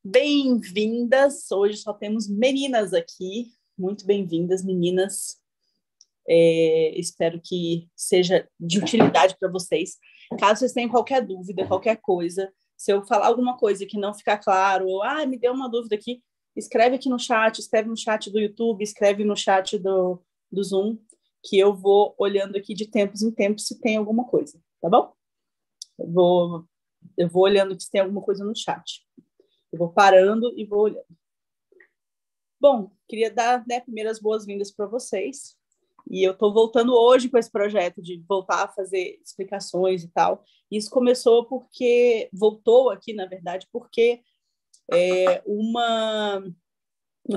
Bem-vindas! Hoje só temos meninas aqui. Muito bem-vindas, meninas. Espero que seja de utilidade para vocês. Caso vocês tenham qualquer dúvida, qualquer coisa, se eu falar alguma coisa que não ficar claro, ou me deu uma dúvida aqui, escreve aqui no chat, escreve no chat do YouTube, escreve no chat do Zoom, que eu vou olhando aqui de tempos em tempos se tem alguma coisa, tá bom? Eu vou olhando se tem alguma coisa no chat. Eu vou parando e vou olhando. Bom, queria dar primeiro as boas-vindas para vocês. E eu estou voltando hoje com esse projeto de voltar a fazer explicações e tal. Isso começou voltou aqui, na verdade, porque uma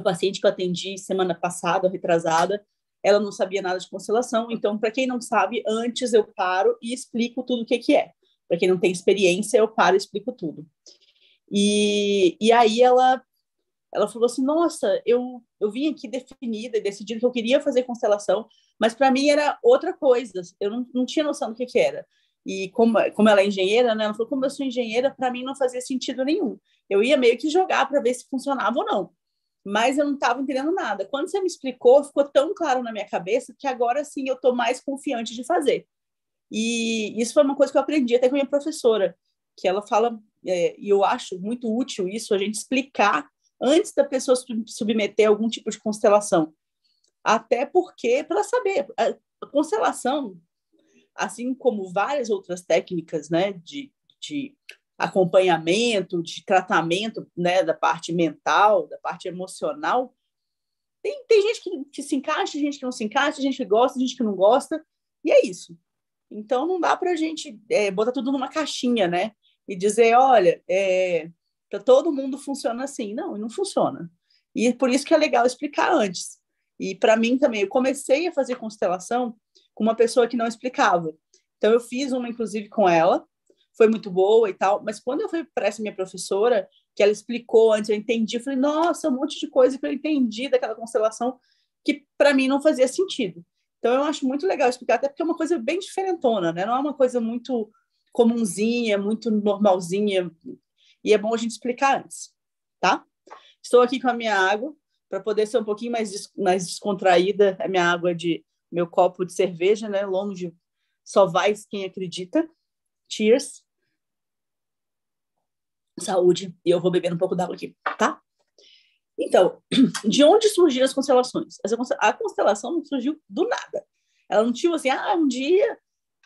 paciente que eu atendi semana passada, retrasada, ela não sabia nada de constelação. Então, para quem não sabe, antes eu paro e explico tudo o que é. Para quem não tem experiência, eu paro e explico tudo. E aí ela falou assim, nossa, eu vim aqui definida e decidida que eu queria fazer constelação, mas para mim era outra coisa, eu não tinha noção do que era. E como ela é engenheira, né, ela falou, como eu sou engenheira, para mim não fazia sentido nenhum. Eu ia meio que jogar para ver se funcionava ou não, mas eu não estava entendendo nada. Quando você me explicou, ficou tão claro na minha cabeça que agora sim eu estou mais confiante de fazer. E isso foi uma coisa que eu aprendi até com a minha professora, que ela fala, e eu acho muito útil isso, a gente explicar antes da pessoa submeter a algum tipo de constelação. Até porque, para saber, a constelação, assim como várias outras técnicas, né, de acompanhamento, de tratamento, né, da parte mental, da parte emocional, tem gente que se encaixa, gente que não se encaixa, gente que gosta, gente que não gosta, e é isso. Então, não dá para a gente botar tudo numa caixinha, né? E dizer, olha, para todo mundo funciona assim. Não funciona. E por isso que é legal explicar antes. E para mim também, eu comecei a fazer constelação com uma pessoa que não explicava. Então, eu fiz uma, inclusive, com ela, foi muito boa e tal, mas quando eu fui para essa minha professora, que ela explicou antes, eu entendi, eu falei, nossa, um monte de coisa que eu entendi daquela constelação que para mim não fazia sentido. Então, eu acho muito legal explicar, até porque é uma coisa bem diferentona, né? Não é uma coisa muito comunzinha, muito normalzinha, e é bom a gente explicar antes, tá? Estou aqui com a minha água, para poder ser um pouquinho mais descontraída, a minha água de meu copo de cerveja, né? Longe, só vai quem acredita. Cheers. Saúde. E eu vou beber um pouco d'água aqui, tá? Então, de onde surgiram as constelações? A constelação não surgiu do nada. Ela não tinha assim, um dia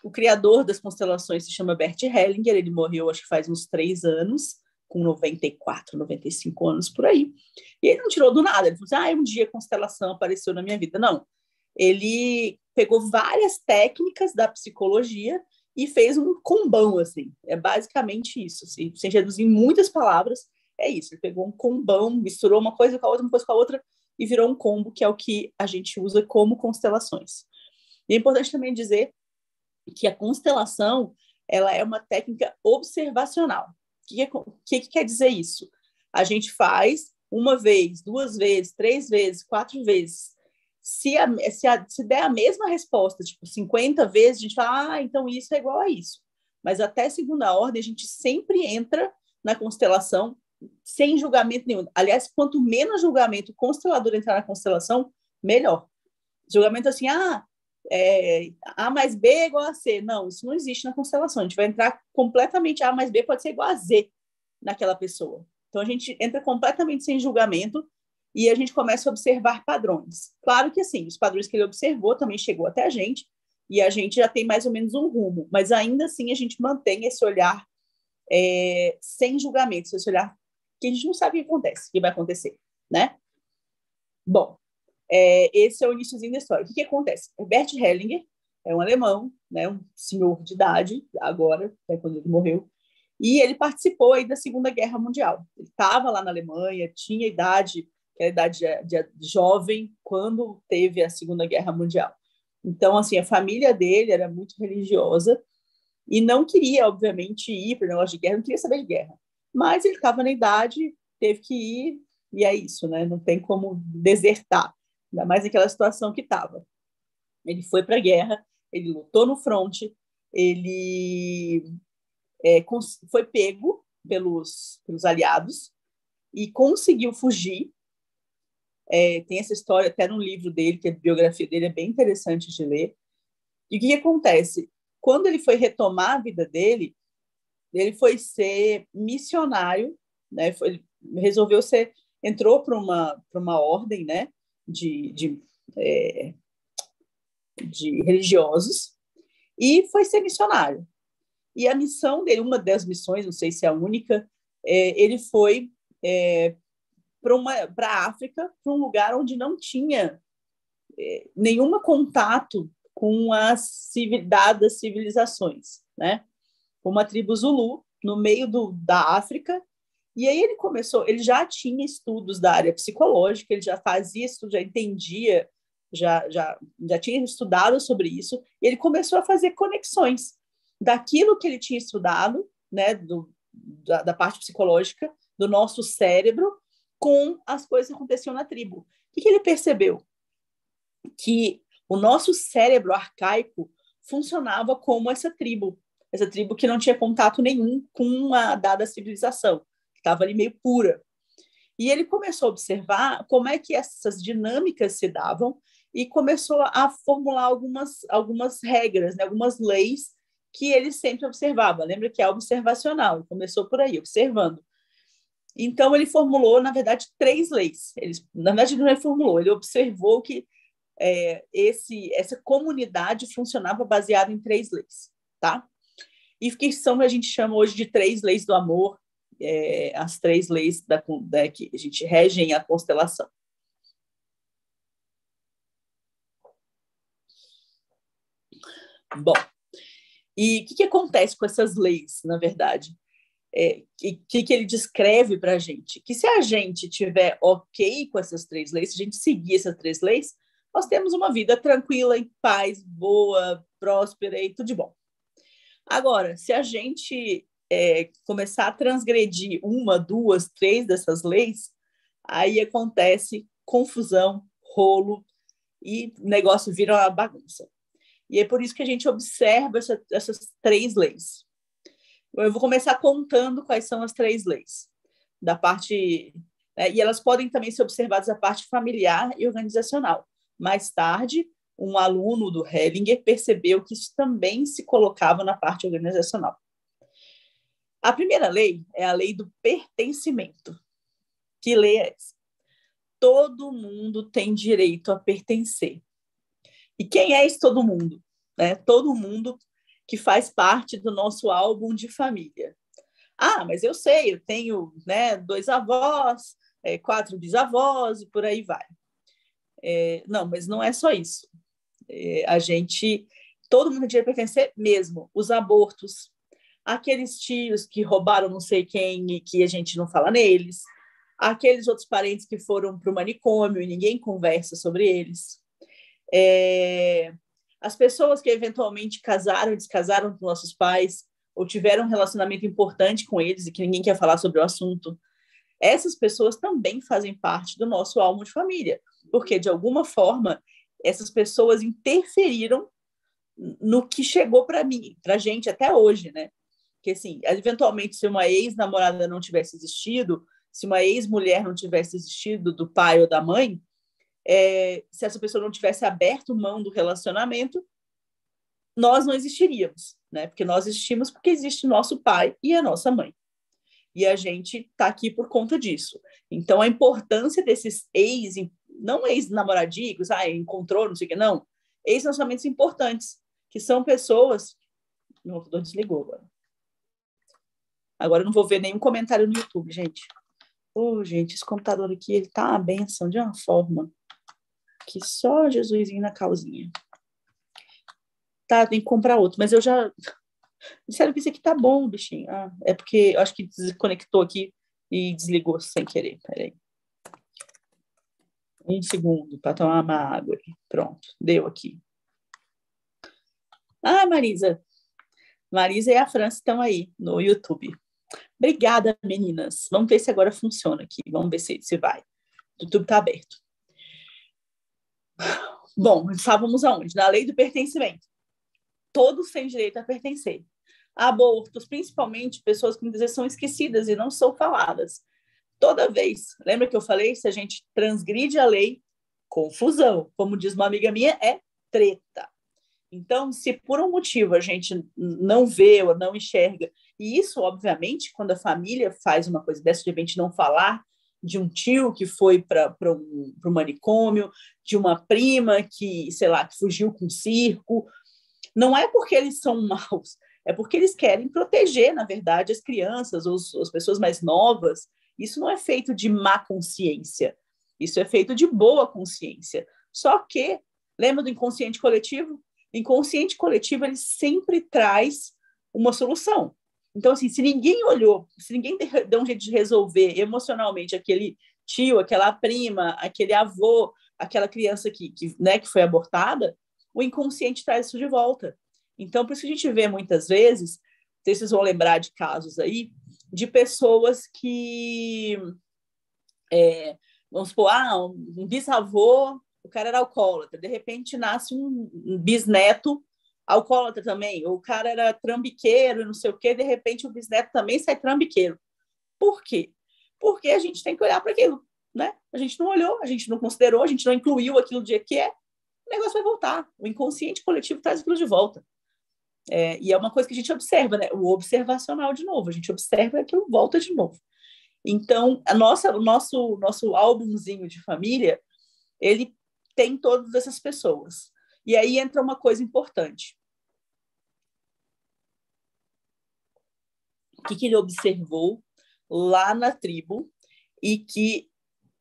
o criador das constelações se chama Bert Hellinger, ele morreu acho que faz uns 3 anos, com 94, 95 anos por aí. E ele não tirou do nada, ele falou assim, um dia a constelação apareceu na minha vida. Não, ele pegou várias técnicas da psicologia e fez um combão, assim. É basicamente isso, assim, sem reduzir em muitas palavras, é isso. Ele pegou um combão, misturou uma coisa com a outra, uma coisa com a outra, e virou um combo, que é o que a gente usa como constelações. E é importante também dizer que a constelação, ela é uma técnica observacional. O que quer dizer isso? A gente faz uma vez, 2 vezes, 3 vezes, 4 vezes. Se der a mesma resposta, tipo 50 vezes, a gente fala, então isso é igual a isso. Mas até segunda ordem, a gente sempre entra na constelação sem julgamento nenhum. Aliás, quanto menos julgamento o constelador entrar na constelação, melhor. Julgamento assim, A mais B é igual a C. Não, isso não existe na constelação. A gente vai entrar completamente, A mais B pode ser igual a Z naquela pessoa. Então, a gente entra completamente sem julgamento e a gente começa a observar padrões. Claro que, assim, os padrões que ele observou também chegou até a gente e a gente já tem mais ou menos um rumo, mas ainda assim a gente mantém esse olhar sem julgamento, esse olhar que a gente não sabe o que acontece, o que vai acontecer, né? Bom, esse é o iníciozinho da história. O que acontece? Bert Hellinger é um alemão, né, um senhor de idade, agora, quando ele morreu, e ele participou aí da Segunda Guerra Mundial. Ele estava lá na Alemanha, tinha idade, que era idade de jovem, quando teve a Segunda Guerra Mundial. Então, assim, a família dele era muito religiosa e não queria, obviamente, ir para o negócio de guerra, não queria saber de guerra. Mas ele estava na idade, teve que ir, e é isso, né? Não tem como desertar, ainda mais naquela situação que estava. Ele foi para a guerra, ele lutou no fronte, ele foi pego pelos aliados, e conseguiu fugir. Tem essa história até no livro dele, que a biografia dele é bem interessante de ler. E o que acontece? Quando ele foi retomar a vida dele, ele foi ser missionário, né? Ele resolveu ser, entrou para uma ordem, né? de religiosos, e foi ser missionário. E a missão dele, uma das missões, não sei se é a única, ele foi para a África, para um lugar onde não tinha nenhum contato com as dadas civilizações, né? Uma tribo Zulu, no meio da África, e aí ele já tinha estudos da área psicológica, ele já fazia estudos, já entendia, já tinha estudado sobre isso, e ele começou a fazer conexões daquilo que ele tinha estudado, né, da parte psicológica, do nosso cérebro, com as coisas que aconteciam na tribo. O que ele percebeu? Que o nosso cérebro arcaico funcionava como essa tribo que não tinha contato nenhum com uma dada civilização, que estava ali meio pura. E ele começou a observar como é que essas dinâmicas se davam e começou a formular algumas regras, né, algumas leis que ele sempre observava. Lembra que é observacional, ele começou por aí, observando. Então, ele formulou, na verdade, 3 leis. Na verdade, ele não reformulou, ele observou que essa comunidade funcionava baseada em 3 leis, tá? E que são, a gente chama hoje de 3 leis do amor, as 3 leis que a gente regem a constelação. Bom, e o que acontece com essas leis, na verdade? Que ele descreve para a gente? Que se a gente tiver ok com essas 3 leis, se a gente seguir essas 3 leis, nós temos uma vida tranquila, em paz, boa, próspera e tudo de bom. Agora, se a gente começar a transgredir 1, 2, 3 dessas leis, aí acontece confusão, rolo, e o negócio vira uma bagunça. E é por isso que a gente observa essas 3 leis. Eu vou começar contando quais são as 3 leis. Da parte, e elas podem também ser observadas a parte familiar e organizacional. Mais tarde, um aluno do Hellinger percebeu que isso também se colocava na parte organizacional. A primeira lei é a lei do pertencimento. Que lei é essa? Todo mundo tem direito a pertencer. E quem é esse todo mundo? Todo mundo que faz parte do nosso álbum de família. Ah, mas eu sei, eu tenho 2 avós, 4 bisavós e por aí vai. Não, mas não é só isso. Todo mundo devia pertencer mesmo. Os abortos, aqueles tios que roubaram não sei quem e que a gente não fala neles, aqueles outros parentes que foram para o manicômio e ninguém conversa sobre eles, as pessoas que eventualmente casaram e descasaram com nossos pais ou tiveram um relacionamento importante com eles e que ninguém quer falar sobre o assunto, essas pessoas também fazem parte do nosso álbum de família, porque, de alguma forma, essas pessoas interferiram no que chegou para mim, para a gente até hoje, né? Que, assim, eventualmente, se uma ex-namorada não tivesse existido, se uma ex-mulher não tivesse existido do pai ou da mãe, se essa pessoa não tivesse aberto mão do relacionamento, nós não existiríamos, né? Porque nós existimos porque existe nosso pai e a nossa mãe. E a gente está aqui por conta disso. Então, a importância desses não ex-namoradicos, encontrou, não sei o que, não. Ex-relacionamentos importantes, que são pessoas... Meu computador desligou agora. Agora eu não vou ver nenhum comentário no YouTube, gente. Gente, esse computador aqui, ele tá uma benção de uma forma que só Jesusinho na causinha. Tá, tem que comprar outro, mas eu já... Disseram que esse aqui tá bom, bichinho. É porque eu acho que desconectou aqui e desligou sem querer. Peraí. 1 segundo para tomar uma água. Pronto, deu aqui. Marisa. Marisa e a França estão aí no YouTube. Obrigada, meninas. Vamos ver se agora funciona aqui. Vamos ver se vai. O YouTube está aberto. Bom, estávamos aonde? Na lei do pertencimento. Todos têm direito a pertencer. Abortos, principalmente pessoas que muitas vezes são esquecidas e não são faladas. toda vez, lembra que eu falei, se a gente transgride a lei, confusão. Como diz uma amiga minha, é treta. Então, se por um motivo a gente não vê ou não enxerga, e isso, obviamente, quando a família faz uma coisa dessa, de repente não falar de um tio que foi para um manicômio, de uma prima que, sei lá, que fugiu com circo, não é porque eles são maus, é porque eles querem proteger, na verdade, as crianças, as pessoas mais novas. Isso não é feito de má consciência, isso é feito de boa consciência. Só que, lembra do inconsciente coletivo? O inconsciente coletivo, ele sempre traz uma solução. Então, assim, se ninguém olhou, se ninguém deu um jeito de resolver emocionalmente aquele tio, aquela prima, aquele avô, aquela criança né, que foi abortada, o inconsciente traz isso de volta. Então, por isso que a gente vê muitas vezes, não sei se vocês vão lembrar de casos aí, de pessoas que, vamos supor, um bisavô, o cara era alcoólatra, de repente nasce um bisneto alcoólatra também, o cara era trambiqueiro, não sei o quê, de repente o bisneto também sai trambiqueiro. Por quê? Porque a gente tem que olhar para aquilo, né? A gente não olhou, a gente não considerou, a gente não incluiu aquilo do dia que é, o negócio vai voltar. O inconsciente coletivo traz aquilo de volta. E é uma coisa que a gente observa, né? O observacional de novo. A gente observa e aquilo volta de novo. Então, o nosso álbumzinho de família, ele tem todas essas pessoas. E aí entra uma coisa importante. O que ele observou lá na tribo e que,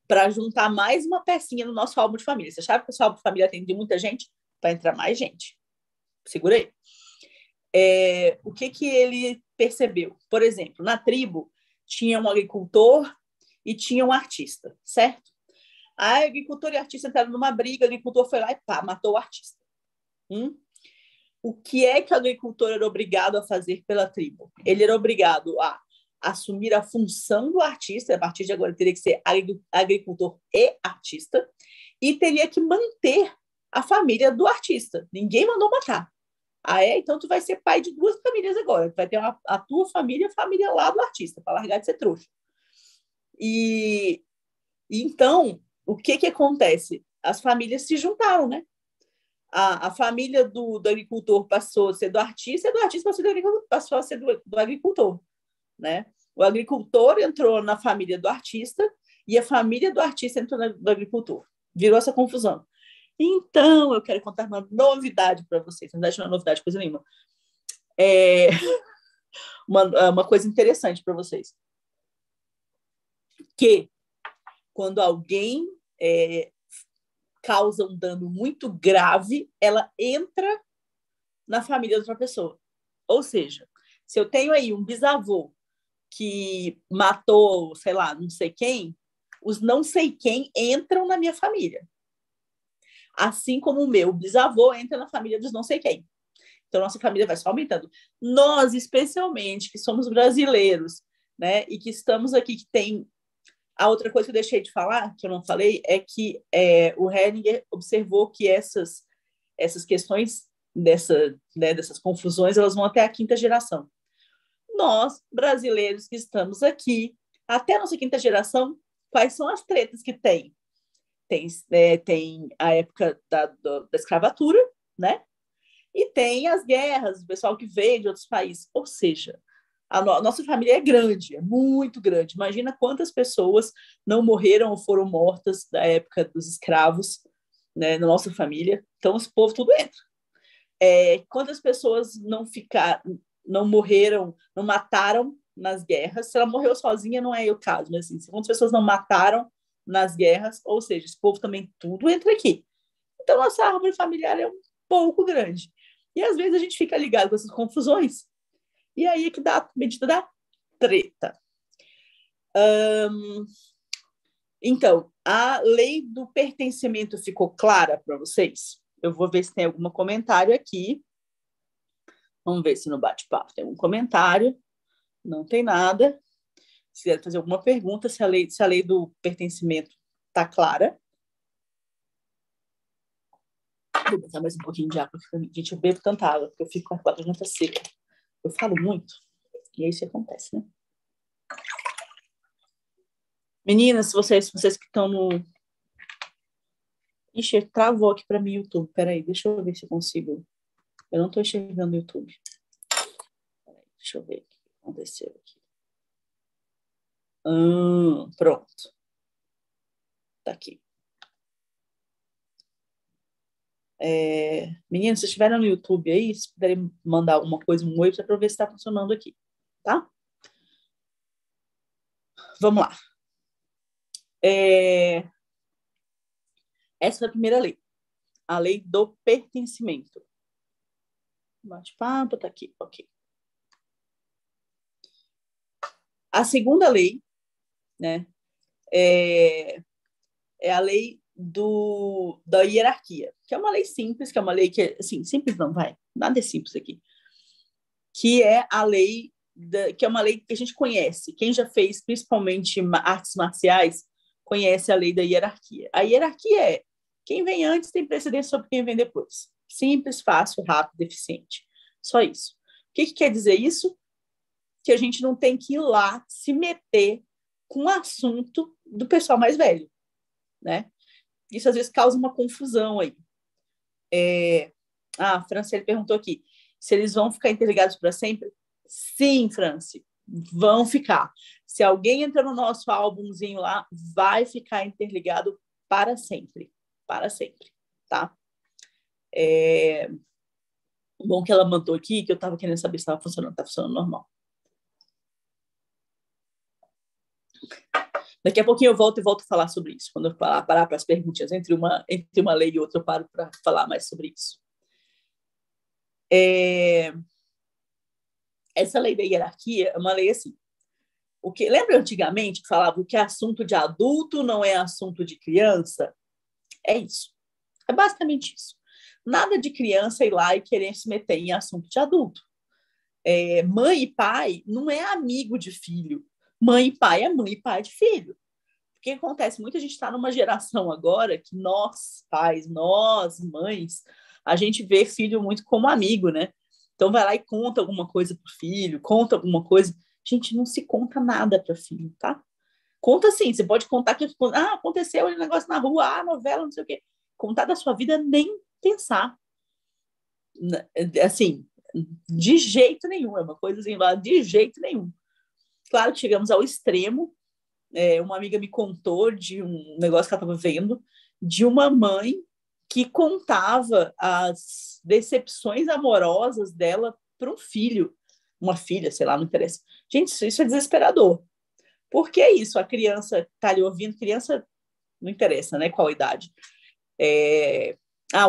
para juntar mais uma pecinha no nosso álbum de família. Você sabe que o álbum de família tem de muita gente? Vai entrar mais gente. Segura aí. O que ele percebeu? Por exemplo, na tribo tinha um agricultor e tinha um artista, certo? A agricultor e o artista entraram numa briga, o agricultor foi lá e pá, matou o artista. O que é que o agricultor era obrigado a fazer pela tribo? Ele era obrigado a assumir a função do artista, a partir de agora teria que ser agricultor e artista, e teria que manter a família do artista. Ninguém mandou matar. Então tu vai ser pai de 2 famílias agora. Tu vai ter a tua família e a família lá do artista, para largar de ser trouxa. Então, o que acontece? As famílias se juntaram, né? A família do agricultor passou a ser do artista, e do artista passou a ser do agricultor, né? O agricultor entrou na família do artista e a família do artista entrou do agricultor. Virou essa confusão. Então, eu quero contar uma novidade para vocês. Na verdade, não é novidade, coisa nenhuma. Uma coisa interessante para vocês. Que quando alguém causa um dano muito grave, ela entra na família de outra pessoa. Ou seja, se eu tenho aí um bisavô que matou, sei lá, não sei quem, os não sei quem entram na minha família. Assim como o meu bisavô entra na família dos não sei quem. Então, nossa família vai só aumentando. Nós, especialmente, que somos brasileiros, né, e que estamos aqui, que tem... A outra coisa que eu deixei de falar, que eu não falei, é que o Hellinger observou que essas questões dessas confusões, elas vão até a 5ª geração. Nós, brasileiros que estamos aqui, até a nossa 5ª geração, quais são as tretas que tem? Tem a época da escravatura, né? E tem as guerras, o pessoal que veio de outros países. Ou seja, a nossa família é grande, é muito grande. Imagina quantas pessoas não morreram ou foram mortas da época dos escravos, né, na nossa família. Então, os povos tudo entra. Quantas pessoas não morreram, não mataram nas guerras? Se ela morreu sozinha, não é o caso, mas assim, quantas pessoas não mataram nas guerras? Ou seja, esse povo também tudo entra aqui. Então, nossa árvore familiar é um pouco grande. E às vezes a gente fica ligado com essas confusões. E aí é que dá a medida da treta. Então, a lei do pertencimento ficou clara para vocês? Eu vou ver se tem algum comentário aqui. Vamos ver se no bate-papo tem algum comentário. Não tem nada. Se quiser fazer alguma pergunta, se a lei do pertencimento está clara. Vou botar mais um pouquinho de água. Gente, eu bebo tanta água, porque eu fico com a garganta seca. Eu falo muito, e é isso que acontece, né? Meninas, vocês que estão no... Ixi, travou aqui para mim o YouTube. Peraí, deixa eu ver se eu consigo. Eu não estou enxergando o YouTube. Peraí, deixa eu ver o que aconteceu aqui. Pronto. Tá aqui. Meninas, se estiverem no YouTube aí, se puderem mandar alguma coisa, um oi, para ver se está funcionando aqui, tá? Vamos lá. Essa foi a primeira lei. A lei do pertencimento. Bate-papo, tá aqui, ok. A segunda lei, né, é a lei da hierarquia, que é uma lei simples, que é uma lei que, assim, simples não, vai, nada é simples aqui, que é a lei, que é uma lei que a gente conhece, quem já fez principalmente artes marciais, conhece a lei da hierarquia. A hierarquia é quem vem antes tem precedência sobre quem vem depois. Simples, fácil, rápido, eficiente. Só isso. O que quer dizer isso? Que a gente não tem que ir lá se meter com o assunto do pessoal mais velho, né? Isso às vezes causa uma confusão aí. A Franciele perguntou aqui, se eles vão ficar interligados para sempre? Sim, Franci, vão ficar. Se alguém entrar no nosso álbumzinho lá, vai ficar interligado para sempre. Para sempre, tá? Bom que ela mandou aqui, que eu estava querendo saber se estava funcionando. Está funcionando normal. Daqui a pouquinho eu volto a falar sobre isso. Quando eu parar para as perguntas entre uma lei e outra, eu paro para falar mais sobre isso. Essa lei da hierarquia é uma lei assim. Lembra antigamente que falava que assunto de adulto não é assunto de criança? É isso. É basicamente isso. Nada de criança ir lá e querer se meter em assunto de adulto. Mãe e pai não é amigo de filho. Mãe e pai é mãe e pai de filho. O que acontece? Muita gente está numa geração agora que nós, pais, nós, mães, a gente vê filho muito como amigo, né? Então vai lá e conta alguma coisa pro filho, conta alguma coisa. Gente, não se conta nada para filho, tá? Conta sim, você pode contar que aconteceu um negócio na rua, novela, não sei o quê. Contar da sua vida, nem pensar. Assim, de jeito nenhum, é uma coisa assim, de jeito nenhum. Claro que chegamos ao extremo. Uma amiga me contou de um negócio que ela estava vendo, de uma mãe que contava as decepções amorosas dela para um filho, uma filha, sei lá, não interessa. Gente, isso é desesperador. Por que isso? A criança está ali ouvindo, criança não interessa, né? Qual a idade.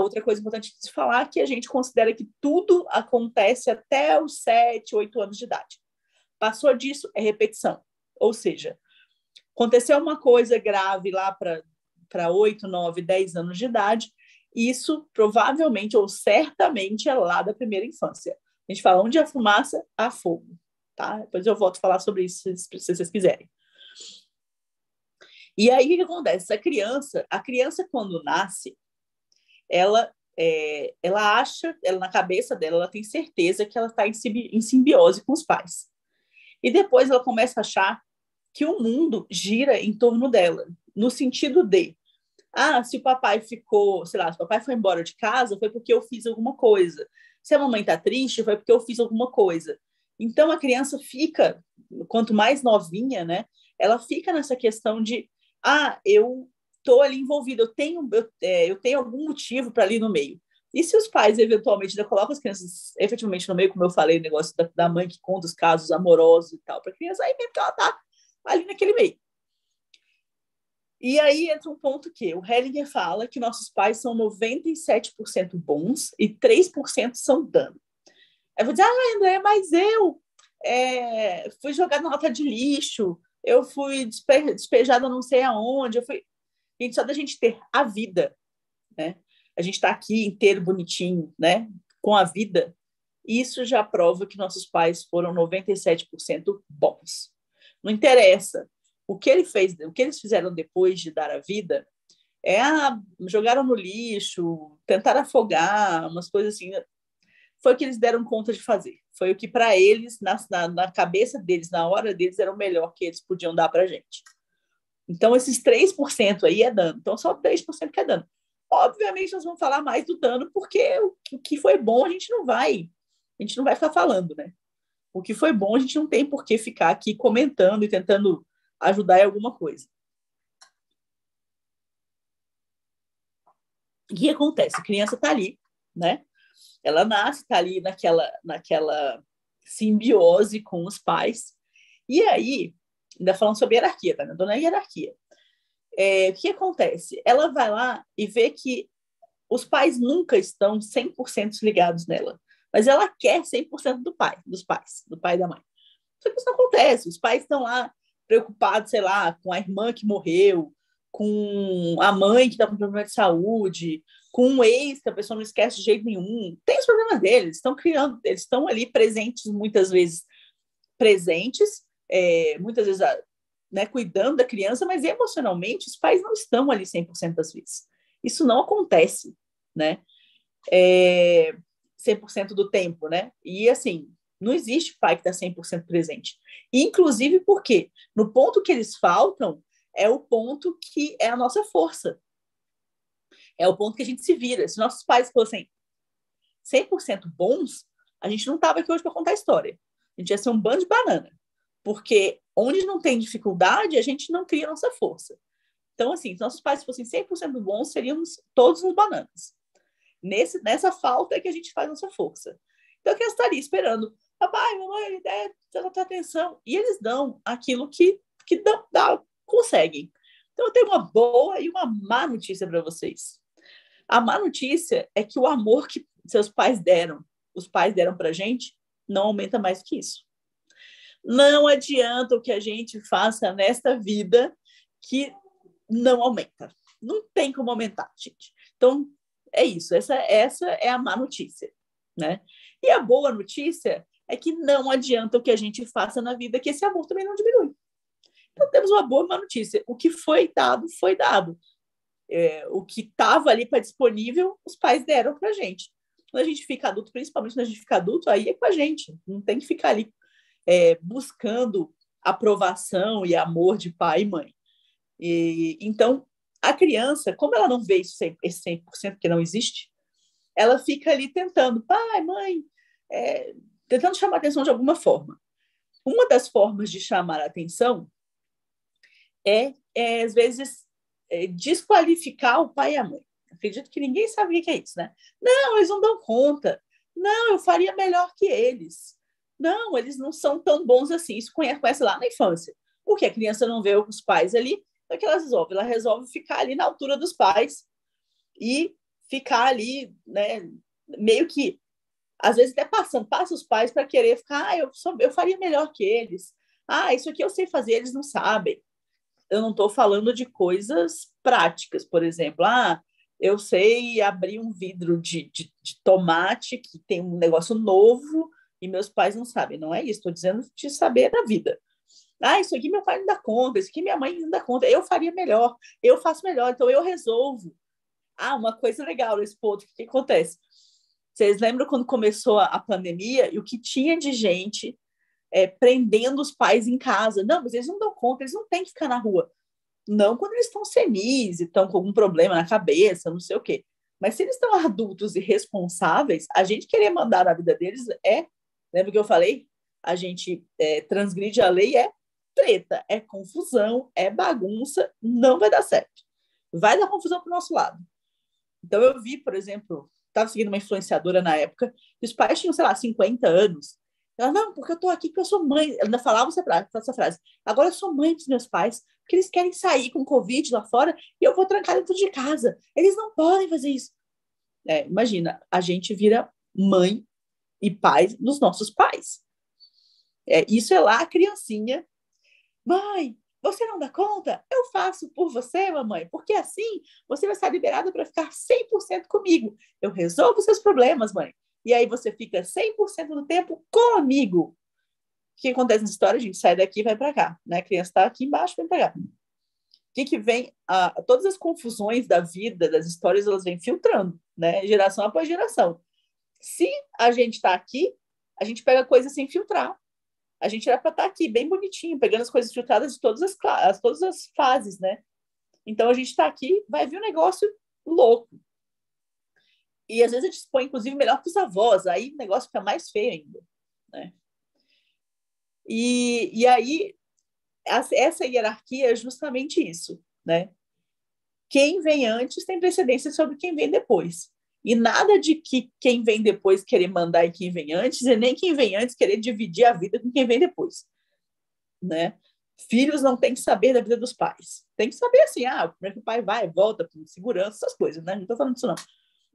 Outra coisa importante de falar é que a gente considera que tudo acontece até os 7, 8 anos de idade. Passou disso, é repetição. Ou seja, aconteceu uma coisa grave lá para 8, 9, 10 anos de idade, isso provavelmente ou certamente é lá da primeira infância. A gente fala, onde há fumaça, há fogo. Tá? Depois eu volto a falar sobre isso, se vocês quiserem. E aí, o que acontece? A criança, quando nasce, ela acha, na cabeça dela, ela tem certeza que ela está em simbiose com os pais. E depois ela começa a achar que o mundo gira em torno dela, no sentido de, se o papai ficou, sei lá, se o papai foi embora de casa, foi porque eu fiz alguma coisa. Se a mamãe está triste, foi porque eu fiz alguma coisa. Então, a criança fica, quanto mais novinha, né, ela fica nessa questão de, eu estou ali envolvida, eu tenho algum motivo para ali no meio. E se os pais, eventualmente, ainda colocam as crianças efetivamente no meio, como eu falei, o negócio da mãe que conta os casos amorosos e tal, para a criança, aí mesmo que ela está ali naquele meio. E aí entra um ponto que o Hellinger fala que nossos pais são 97% bons e 3% são dano. Eu vou dizer, André, mas eu fui jogada na lata de lixo, eu fui despejada não sei aonde, Gente, só da gente ter a vida, né? A gente está aqui inteiro, bonitinho, né? Com a vida, isso já prova que nossos pais foram 97% bons. Não interessa o que eles fizeram depois de dar a vida, jogaram no lixo, tentaram afogar, umas coisas assim. Foi o que eles deram conta de fazer. Foi o que, para eles, na cabeça deles, na hora deles, era o melhor que eles podiam dar para a gente. Então, esses 3% aí é dano. Então, só 3% que é dano. Obviamente, nós vamos falar mais do dano, porque o que foi bom a gente não vai ficar falando, né? O que foi bom a gente não tem por que ficar aqui comentando e tentando ajudar em alguma coisa. O que acontece? A criança está ali, né? Ela nasce, está ali naquela simbiose com os pais. E aí, ainda falando sobre hierarquia, tá? Não é hierarquia. O que acontece? Ela vai lá e vê que os pais nunca estão 100% ligados nela, mas ela quer 100% dos pais, do pai e da mãe. Só que isso não acontece. Os pais estão lá preocupados, sei lá, com a irmã que morreu, com a mãe que está com problema de saúde, com um ex que a pessoa não esquece de jeito nenhum. Tem os problemas deles, estão criando, eles estão ali presentes, muitas vezes muitas vezes né, cuidando da criança, mas emocionalmente os pais não estão ali 100% das vezes. Isso não acontece, né? 100% do tempo, né? E assim, não existe pai que está 100% presente. Inclusive porque no ponto que eles faltam é o ponto que é a nossa força. É o ponto que a gente se vira. Se nossos pais fossem 100% bons, a gente não estava aqui hoje para contar a história. A gente ia ser um bando de banana. Porque onde não tem dificuldade, a gente não cria nossa força. Então, assim, se nossos pais fossem 100% bons, seríamos todos uns bananas. Nessa falta é que a gente faz nossa força. Então, a criança está ali esperando. Papai, mamãe, dá atenção. E eles dão aquilo que conseguem. Então, eu tenho uma boa e uma má notícia para vocês. A má notícia é que o amor que os pais deram para a gente, não aumenta mais que isso. Não adianta o que a gente faça nesta vida que não aumenta. Não tem como aumentar, gente. Então, é isso. Essa é a má notícia, né? E a boa notícia é que não adianta o que a gente faça na vida, que esse amor também não diminui. Então, temos uma boa e má notícia. O que foi dado, foi dado. O que estava ali para disponível, os pais deram para a gente. Quando a gente fica adulto, principalmente quando a gente fica adulto, aí é com a gente. Não tem que ficar ali buscando aprovação e amor de pai e mãe. Então, a criança, como ela não vê esse 100% que não existe, ela fica ali tentando, pai, mãe, tentando chamar a atenção de alguma forma. Uma das formas de chamar a atenção às vezes, desqualificar o pai e a mãe. Acredito que ninguém sabe o que é isso, né? Não, eles não dão conta. Não, eu faria melhor que eles. Não, eles não são tão bons assim. Isso conhece lá na infância. Porque a criança não vê os pais ali, então o que ela resolve? Ela resolve ficar ali na altura dos pais e ficar ali, né, meio que, às vezes até passa os pais para querer ficar, eu faria melhor que eles. Isso aqui eu sei fazer, eles não sabem. Eu não estou falando de coisas práticas, por exemplo, eu sei abrir um vidro de tomate que tem um negócio novo e meus pais não sabem. Não é isso, estou dizendo de saber da vida. Isso aqui meu pai não dá conta, isso aqui minha mãe não dá conta, eu faria melhor, eu faço melhor, então eu resolvo. Uma coisa legal nesse ponto, o que acontece? Vocês lembram quando começou a pandemia e o que tinha de gente prendendo os pais em casa? Não, mas eles não dão conta, eles não têm que ficar na rua. Não quando eles estão senis e estão com algum problema na cabeça, não sei o quê. Mas se eles estão adultos e responsáveis, a gente querer mandar na vida deles lembra que eu falei? A gente transgride a lei, treta, confusão, bagunça, não vai dar certo. Vai dar confusão para o nosso lado. Então eu vi, por exemplo, estava seguindo uma influenciadora na época, e os pais tinham, sei lá, 50 anos. Ela, não, porque eu estou aqui porque eu sou mãe. Ela ainda falava essa frase. Agora eu sou mãe dos meus pais, porque eles querem sair com Covid lá fora e eu vou trancar dentro de casa. Eles não podem fazer isso. Imagina, a gente vira mãe e pai dos nossos pais. Isso é lá a criancinha. Mãe, você não dá conta? Eu faço por você, mamãe, porque assim você vai estar liberada para ficar 100% comigo. Eu resolvo seus problemas, mãe. E aí você fica 100% do tempo comigo. O que acontece nessa história? A gente sai daqui e vai para cá. Né? A criança está aqui embaixo, vem para cá. O que vem? Todas as confusões da vida, das histórias, elas vêm filtrando, né? Geração após geração. Se a gente está aqui, a gente pega coisas sem filtrar. A gente era para estar aqui, bem bonitinho, pegando as coisas filtradas de todas as fases, né? Então, a gente está aqui, vai vir um negócio louco. E, às vezes, a gente se põe, inclusive, melhor que os avós. Aí, o negócio fica mais feio ainda, né? E aí, essa hierarquia é justamente isso, né? Quem vem antes tem precedência sobre quem vem depois. E nada de que quem vem depois querer mandar em quem vem antes, e nem quem vem antes querer dividir a vida com quem vem depois, né? Filhos não têm que saber da vida dos pais. Tem que saber assim, como é que o pai vai, volta, com segurança, essas coisas, né? Não estou falando disso, não.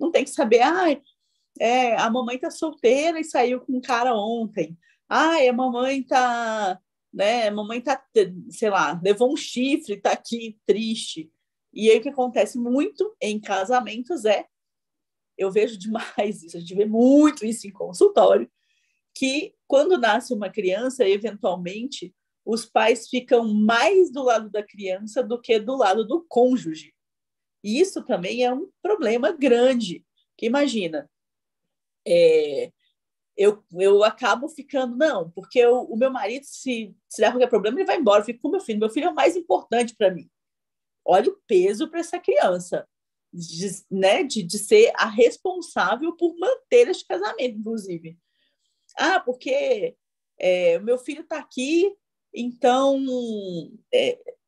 Não tem que saber, a mamãe tá solteira e saiu com um cara ontem. A mamãe tá, né? A mamãe tá, sei lá, levou um chifre, tá aqui triste. E aí o que acontece muito em casamentos eu vejo demais isso, a gente vê muito isso em consultório, que quando nasce uma criança, eventualmente, os pais ficam mais do lado da criança do que do lado do cônjuge. E isso também é um problema grande, que imagina, eu acabo ficando, não, porque o meu marido, se der qualquer problema, ele vai embora, eu fico com meu filho é o mais importante para mim. Olha o peso para essa criança, né, de ser a responsável por manter este casamento, inclusive. Porque o meu filho está aqui, então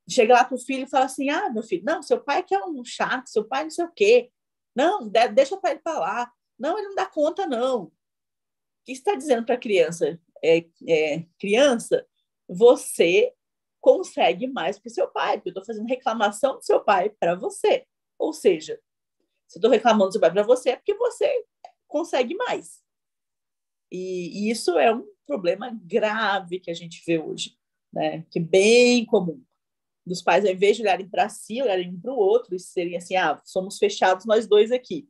chega lá para o filho e fala assim, meu filho, não, seu pai que é um chato, seu pai não sei o quê, não, deixa para ele para lá, não, ele não dá conta, não. O que está dizendo para a criança? Criança, você consegue mais que seu pai, porque eu estou fazendo reclamação do seu pai para você. Ou seja, se eu estou reclamando do seu pai para você, é porque você consegue mais. E isso é um problema grave que a gente vê hoje, né? Que é bem comum. Dos pais, ao invés de olharem para si, olharem um para o outro e serem assim, somos fechados nós dois aqui.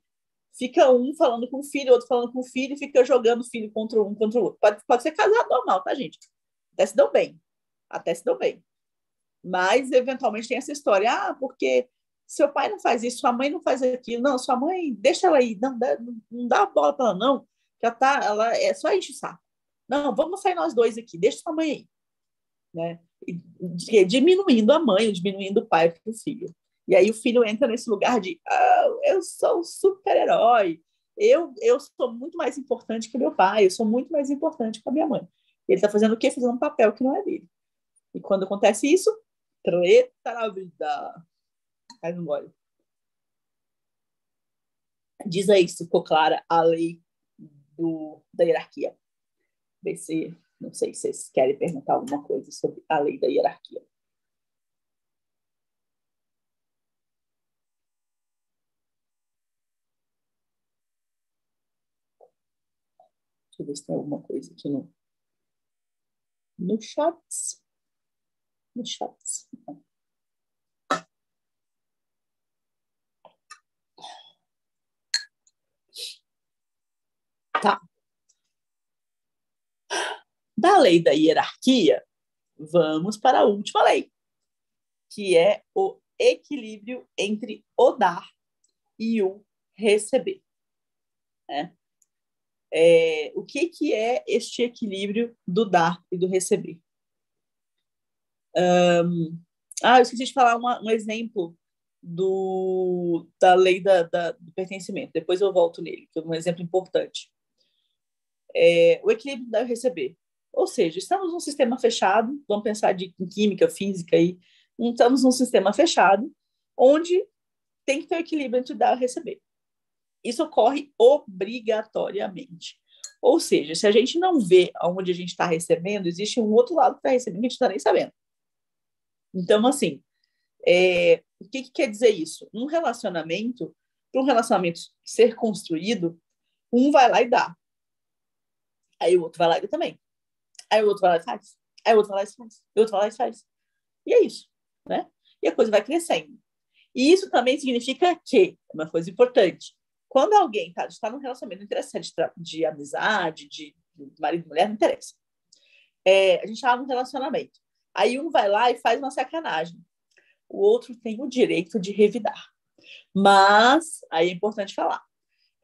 Fica um falando com o filho, outro falando com o filho, e fica jogando o filho contra um, contra o outro. Pode ser casado normal, tá, gente? Até se dão bem. Até se dão bem. Mas, eventualmente, tem essa história. Porque seu pai não faz isso, sua mãe não faz aquilo. Não, sua mãe, deixa ela aí. Não dá bola para ela, não. Ela é só enche o saco. Não, vamos sair nós dois aqui. Deixa sua mãe aí. Né? Diminuindo a mãe, diminuindo o pai para o filho. E aí o filho entra nesse lugar de eu sou um super-herói, eu sou muito mais importante que meu pai, eu sou muito mais importante que a minha mãe. Ele está fazendo o quê? Fazendo um papel que não é dele. E quando acontece isso, treta na vida. Aí não gole. Diz aí se ficou clara a lei da hierarquia. Vê se, não sei se vocês querem perguntar alguma coisa sobre a lei da hierarquia. Deixa eu ver se tem alguma coisa aqui no chat. No chat. Tá. Da lei da hierarquia, vamos para a última lei, que é o equilíbrio entre o dar e o receber. Né? O que é este equilíbrio do dar e do receber? Eu esqueci de falar um exemplo da lei do pertencimento. Depois eu volto nele, que é um exemplo importante. O equilíbrio do dar e receber. Ou seja, estamos num sistema fechado, vamos pensar em química, física, estamos num sistema fechado, onde tem que ter um equilíbrio entre dar e receber. Isso ocorre obrigatoriamente. Ou seja, se a gente não vê onde a gente está recebendo, existe um outro lado que está recebendo que a gente não está nem sabendo. Então, assim, o que quer dizer isso? Para um relacionamento ser construído, um vai lá e dá. Aí o outro vai lá e dá também. Aí o outro vai lá e faz. Aí o outro vai lá e faz. E o outro vai lá e faz. E é isso, né? E a coisa vai crescendo. E isso também significa que, uma coisa importante, quando alguém está num relacionamento interessante de amizade, de marido e mulher, não interessa. A gente está num relacionamento. Aí um vai lá e faz uma sacanagem. O outro tem o direito de revidar. Mas, aí é importante falar,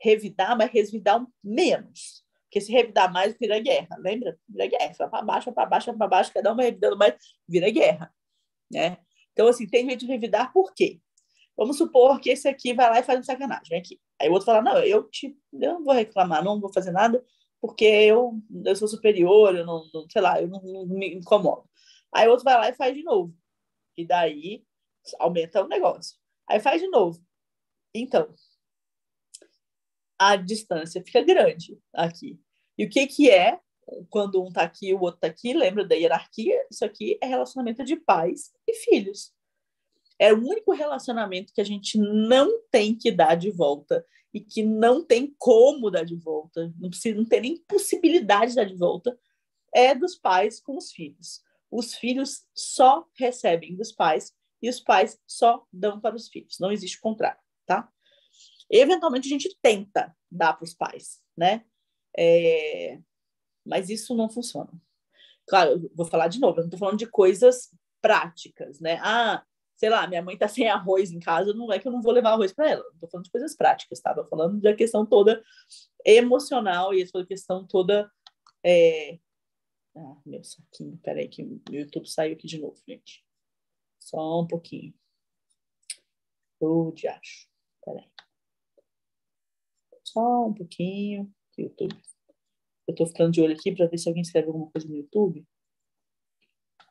revidar, mas revidar menos. Porque se revidar mais, vira guerra, lembra? Vira guerra, vai para baixo, vai para baixo, vai para baixo, cada um vai revidando mais, vira guerra, né? Então, assim, tem jeito de revidar por quê? Vamos supor que esse aqui vai lá e faz um sacanagem, vem aqui. Aí o outro fala, não, eu não vou reclamar, não vou fazer nada, porque eu sou superior, eu não sei lá, eu não me incomodo. Aí o outro vai lá e faz de novo. E daí aumenta o negócio. Aí faz de novo. Então, a distância fica grande aqui. E o que é quando um está aqui e o outro está aqui? Lembra da hierarquia? Isso aqui é relacionamento de pais e filhos. É o único relacionamento que a gente não tem que dar de volta e que não tem como dar de volta, não tem nem possibilidade de dar de volta, é dos pais com os filhos. Os filhos só recebem dos pais e os pais só dão para os filhos. Não existe o contrário, tá? Eventualmente a gente tenta dar para os pais, né? Mas isso não funciona. Claro, eu vou falar de novo, eu não estou falando de coisas práticas, né? Ah, sei lá, minha mãe está sem arroz em casa, não é que eu não vou levar arroz para ela. Estou falando de coisas práticas, tá? Estou falando da questão toda emocional e essa questão toda. Ah, meu saquinho, peraí, que o YouTube saiu aqui de novo, gente. Só um pouquinho. De acho. Peraí. Só um pouquinho. YouTube. Eu tô ficando de olho aqui para ver se alguém escreve alguma coisa no YouTube.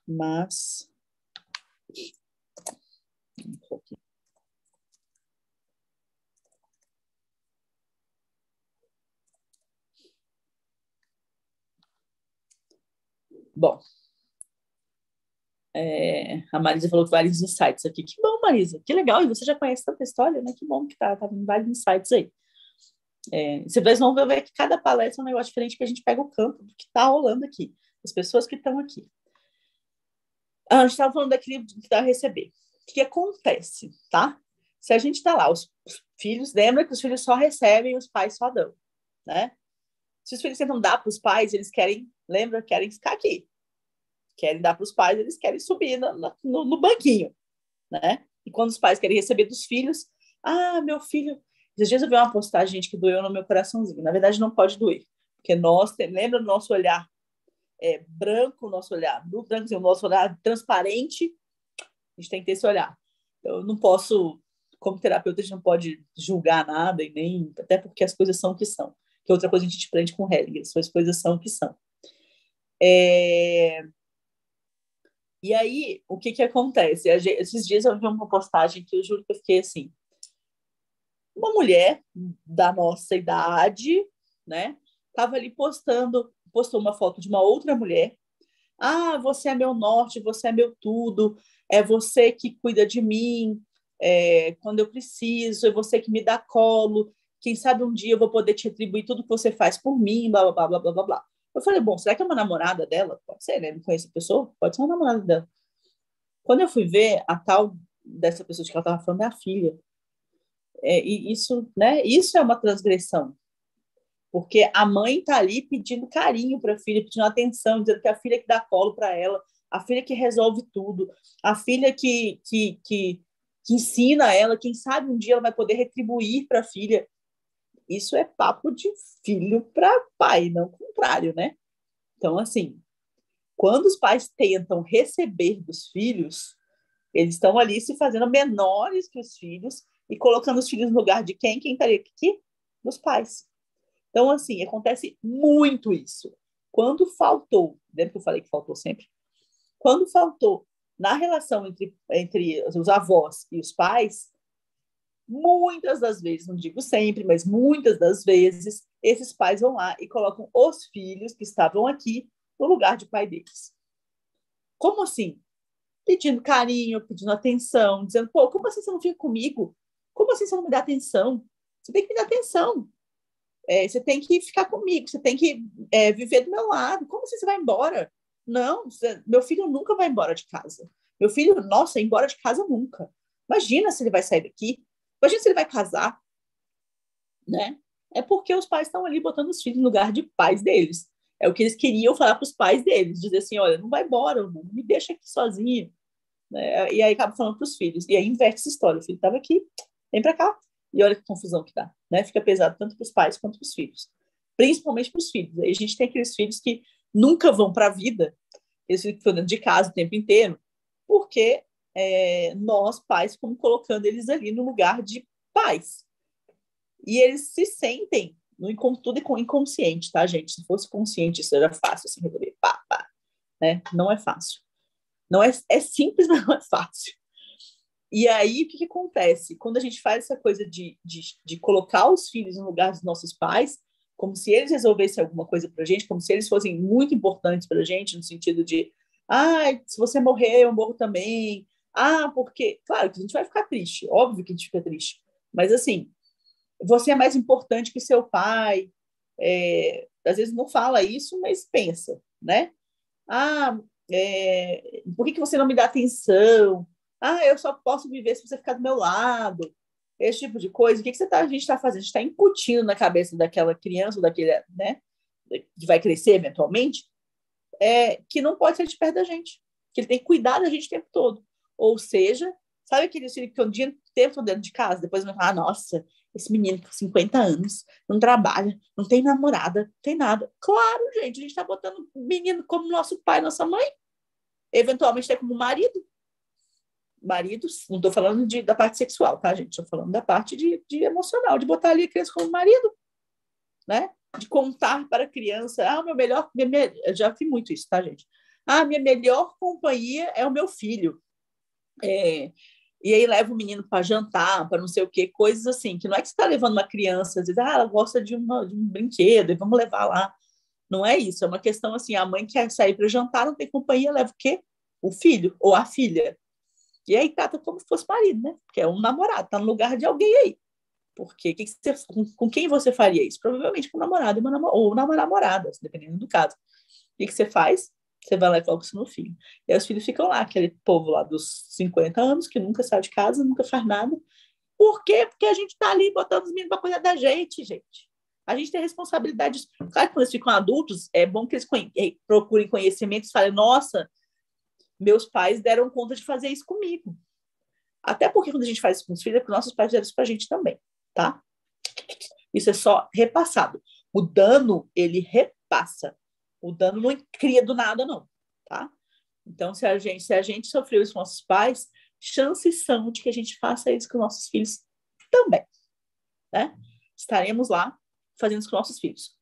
Mas. Bom. A Marisa falou que vários insights aqui. Que bom, Marisa. Que legal. E você já conhece tanta história, né? Que bom que tá vindo vários insights aí. Vocês vão ver que cada palestra é um negócio diferente, que a gente pega o campo do que está rolando aqui, as pessoas que estão aqui. A gente estava falando daquele que dá a receber. O que acontece, tá? Se a gente está lá, os filhos, lembra que os filhos só recebem, os pais só dão, né? Se os filhos tentam dar para os pais, eles querem ficar aqui. Querem dar para os pais, eles querem subir no banquinho, né? E quando os pais querem receber dos filhos, meu filho. Esses dias eu vi uma postagem, gente, que doeu no meu coraçãozinho. Na verdade, não pode doer, porque lembra do nosso olhar branco, o nosso olhar branco, o nosso olhar transparente. A gente tem que ter esse olhar. Eu não posso, como terapeuta, a gente não pode julgar nada, e nem, até porque as coisas são o que são. Que outra coisa a gente aprende com Hellinger, as coisas são o que são. E aí, o que acontece? Esses dias eu vi uma postagem que eu juro que eu fiquei assim. Uma mulher da nossa idade, né? Tava ali postou uma foto de uma outra mulher. Você é meu norte, você é meu tudo, é você que cuida de mim quando eu preciso, é você que me dá colo. Quem sabe um dia eu vou poder te retribuir tudo que você faz por mim, blá, blá, blá, blá, blá, blá. Eu falei, bom, será que é uma namorada dela? Pode ser, né? Não conheço a pessoa? Pode ser uma namorada dela. Quando eu fui ver, a tal dessa pessoa de que ela estava falando é a filha. E isso, né? Isso é uma transgressão. Porque a mãe está ali pedindo carinho para a filha, pedindo atenção, dizendo que a filha que dá colo para ela, a filha que resolve tudo, a filha que ensina ela, quem sabe um dia ela vai poder retribuir para a filha. Isso é papo de filho para pai, não o contrário, né? Então, assim, quando os pais tentam receber dos filhos, eles estão ali se fazendo menores que os filhos e colocando os filhos no lugar de quem? Quem estaria aqui? Dos pais. Então, assim, acontece muito isso. Quando faltou, lembra que eu falei que faltou sempre? Quando faltou na relação entre os avós e os pais, muitas das vezes, não digo sempre, mas muitas das vezes, esses pais vão lá e colocam os filhos que estavam aqui no lugar de pai deles. Como assim? Pedindo carinho, pedindo atenção, dizendo, pô, como assim você não fica comigo? Como assim você não me dá atenção? Você tem que me dar atenção. Você tem que ficar comigo, você tem que viver do meu lado. Como assim você vai embora? Não, meu filho nunca vai embora de casa. Meu filho, nossa, ir embora de casa nunca. Imagina se ele vai sair daqui. Imagina se ele vai casar, né? É porque os pais estão ali botando os filhos no lugar de pais deles. É o que eles queriam falar para os pais deles, dizer assim, olha, não vai embora, não me deixa aqui sozinho. Né? E aí acaba falando para os filhos. E aí inverte essa história. O filho estava aqui, vem para cá. E olha que confusão que dá. Né? Fica pesado tanto para os pais quanto para os filhos. principalmente para os filhos. Aí a gente tem aqueles filhos que nunca vão para a vida, eles ficam dentro de casa o tempo inteiro, porque nós, pais, estamos colocando eles ali no lugar de pais. E eles se sentem tudo inconsciente, tá, gente? Se fosse consciente, isso era fácil, assim, resolver, pá, pá, né? Não é fácil. Não é simples, mas não é fácil. E aí, o que acontece? Quando a gente faz essa coisa de colocar os filhos no lugar dos nossos pais, como se eles resolvessem alguma coisa para a gente, como se eles fossem muito importantes para a gente, no sentido de, se você morrer, eu morro também. Porque, claro, que a gente vai ficar triste, óbvio que a gente fica triste, mas assim, você é mais importante que seu pai. Às vezes não fala isso, mas pensa, né? Por que você não me dá atenção? Eu só posso viver se você ficar do meu lado. Esse tipo de coisa. O que a gente está fazendo? A gente está incutindo na cabeça daquela criança, daquele, né, que vai crescer eventualmente, que não pode ser de perto da gente, que ele tem que cuidar da gente o tempo todo. Ou seja, sabe aquele filho que um dia tempo dentro de casa, depois vai falar, nossa, esse menino com 50 anos, não trabalha, não tem namorada, não tem nada. Claro, gente, a gente está botando o menino como nosso pai, nossa mãe, eventualmente até como marido. Maridos, não estou falando da parte sexual, tá, gente? Estou falando da parte de emocional, de botar ali a criança como marido, né? De contar para a criança, eu já vi muito isso, tá, gente? Minha melhor companhia é o meu filho. E aí leva o menino para jantar, para não sei o quê, coisas assim, que não é que você está levando uma criança, às vezes, ela gosta de um brinquedo, e vamos levar lá. Não é isso, é uma questão assim, a mãe quer sair para jantar, não tem companhia, leva o quê? O filho ou a filha. E aí trata como se fosse marido, né? Porque é um namorado, tá no lugar de alguém aí. Porque com quem você faria isso? Provavelmente com o namorado ou uma namorada, dependendo do caso. O que você faz? Você vai lá e coloca isso no filho. E aí os filhos ficam lá, aquele povo lá dos 50 anos, que nunca sai de casa, nunca faz nada. Por quê? Porque a gente tá ali botando os meninos para cuidar da gente, gente. A gente tem responsabilidades. Claro que quando eles ficam adultos, é bom que eles procurem conhecimentos e falem, nossa, meus pais deram conta de fazer isso comigo. Até porque quando a gente faz isso com os filhos, é porque nossos pais fizeram isso pra gente também, tá? Isso é só repassado. O dano, ele repassa. O dano não cria do nada, não, tá? Então, se a gente sofreu isso com nossos pais, chances são de que a gente faça isso com nossos filhos também, né? Estaremos lá fazendo isso com nossos filhos.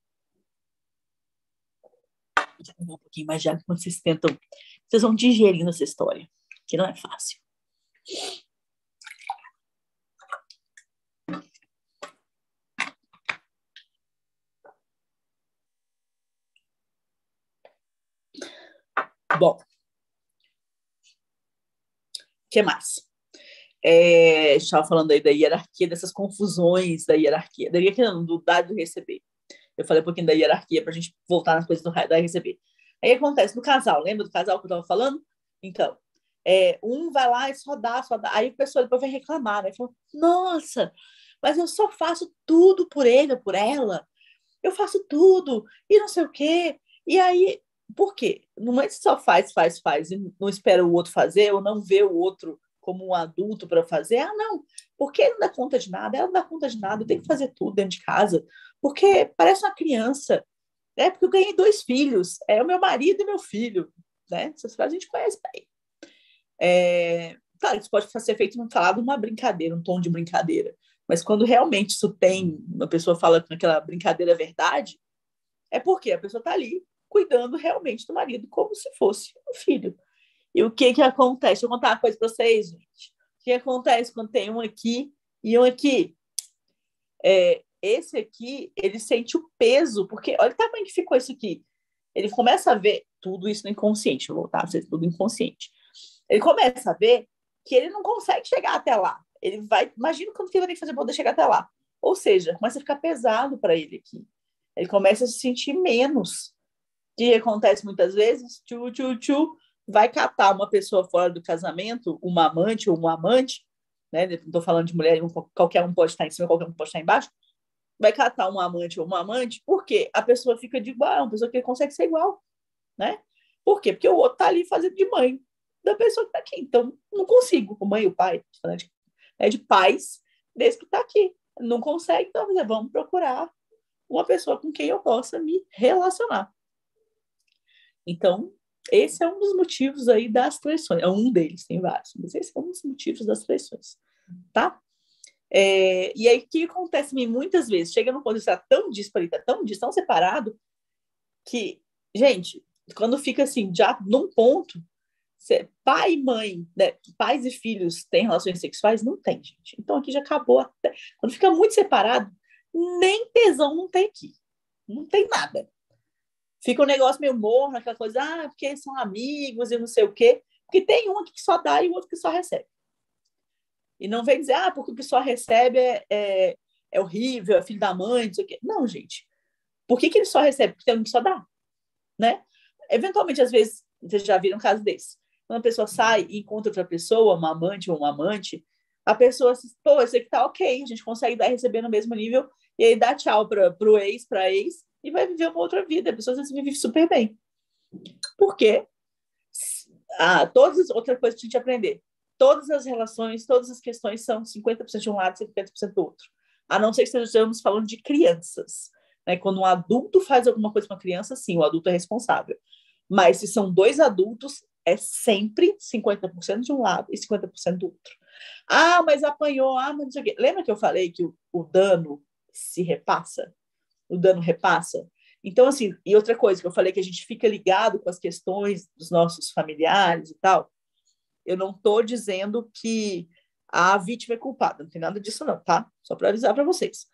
Vou um pouquinho mais de água quando vocês vão digerindo essa história, que não é fácil. Bom, o que mais? A gente estava falando aí da hierarquia, dessas confusões da hierarquia do dar e do receber. Eu falei um pouquinho da hierarquia para a gente voltar nas coisas do dar e receber. Aí acontece no casal, lembra do casal que eu estava falando? Então, um vai lá e só dá. Aí a pessoa depois vai reclamar, né? Fala, nossa, mas eu só faço tudo por ele ou por ela. Eu faço tudo e não sei o quê. E aí, por quê? Não é que só faz e não espera o outro fazer ou não vê o outro como um adulto para fazer. Não, porque ele não dá conta de nada, ela não dá conta de nada, eu tenho que fazer tudo dentro de casa, porque parece uma criança, né? Porque eu ganhei 2 filhos, é o meu marido e meu filho, né? Essas frases a gente conhece bem. Claro, isso pode ser feito num falado uma brincadeira, um tom de brincadeira, mas quando realmente isso uma pessoa fala com aquela brincadeira verdade, é porque a pessoa está ali cuidando realmente do marido como se fosse um filho. E o que acontece? Deixa eu contar uma coisa para vocês, gente. O que acontece quando tem um aqui e um aqui? Esse aqui, ele sente o peso, porque olha o tamanho que ficou isso aqui. Ele começa a ver tudo isso no inconsciente, vou voltar a ser tudo inconsciente. Ele começa a ver que ele não consegue chegar até lá. Ele vai, imagina quando que ele vai ter que fazer para poder chegar até lá. Ou seja, começa a ficar pesado para ele aqui. Ele começa a se sentir menos. O que acontece muitas vezes? Vai catar uma pessoa fora do casamento, uma amante ou um amante, né? Não estou falando de mulher, qualquer um pode estar em cima, qualquer um pode estar embaixo. Vai catar um amante ou uma amante, porque a pessoa fica de igual, é uma pessoa que consegue ser igual, né? Por quê? Porque o outro está ali fazendo de mãe da pessoa que está aqui. Então, não consigo, o mãe e o pai, de pais desse que está aqui. Não consegue, então vamos procurar uma pessoa com quem eu possa me relacionar. Então, esse é um dos motivos aí das traições. É um deles, tem vários, mas esse é um dos motivos das traições, tá? E aí, o que acontece muitas vezes? Chega num ponto de estar tão disparo, tão separado, que, gente, quando fica assim, já num ponto, pai e mãe, né, pais e filhos têm relações sexuais? Não tem, gente. Então, aqui já acabou. Quando fica muito separado, nem tesão não tem aqui. Não tem nada. Fica um negócio meio morno, aquela coisa, porque são amigos e não sei o quê. Porque tem um aqui que só dá e o outro que só recebe. E não vem dizer, porque o que só recebe é horrível, é filho da mãe, não sei o quê. Não, gente. Por que ele só recebe? Porque tem um que só dá, né? Eventualmente, às vezes, vocês já viram um caso desse. Quando a pessoa sai e encontra outra pessoa, uma amante ou um amante, a pessoa diz, pô, isso aqui tá ok, a gente consegue dar e receber no mesmo nível, e aí dá tchau pro ex, pra ex, e vai viver uma outra vida. A pessoa às vezes vive super bem. Por quê? Outra coisa que a gente aprender. Todas as relações, todas as questões são 50% de um lado e 50% do outro. A não ser que estejamos falando de crianças. Né? Quando um adulto faz alguma coisa com uma criança, sim, o adulto é responsável. Mas se são dois adultos, é sempre 50% de um lado e 50% do outro. Mas apanhou, mas não sei o quê. Lembra que eu falei que o dano se repassa? O dano repassa? Então, assim, e outra coisa que eu falei que a gente fica ligado com as questões dos nossos familiares e tal, eu não estou dizendo que a vítima é culpada, não tem nada disso não, tá? Só para avisar para vocês.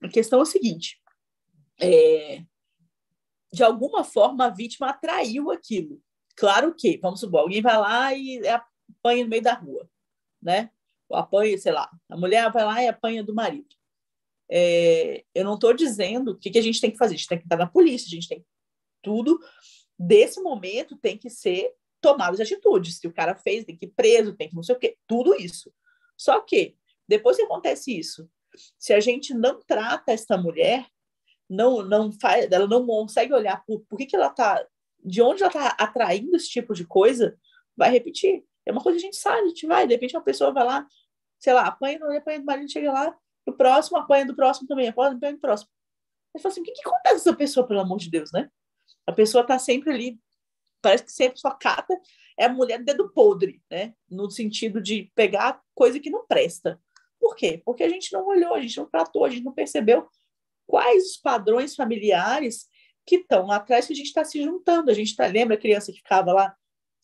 A questão é o seguinte, de alguma forma a vítima atraiu aquilo. Claro que, vamos supor, alguém vai lá e apanha no meio da rua, né? Ou apanha, sei lá, a mulher vai lá e apanha do marido. Eu não estou dizendo o que a gente tem que fazer, a gente tem que estar na polícia, a gente tem tudo, desse momento tem que ser tomadas atitudes, se o cara fez, tem que ir preso, tem que não sei o quê, tudo isso. Só que, depois que acontece isso, se a gente não trata essa mulher, não faz, ela não consegue olhar por que ela tá, de onde ela tá atraindo esse tipo de coisa, vai repetir. É uma coisa que a gente sabe, a gente vai, de repente uma pessoa vai lá, sei lá, apanha do marido, chega lá, o próximo apanha do próximo também, apanha do próximo. Mas fala assim, o que acontece com essa pessoa, pelo amor de Deus, né? A pessoa tá sempre ali, parece que sempre só cata, é a mulher dedo podre, né? No sentido de pegar coisa que não presta. Por quê? Porque a gente não olhou, a gente não tratou, a gente não percebeu quais os padrões familiares que estão lá atrás que a gente está se juntando. A gente lembra a criança que ficava lá,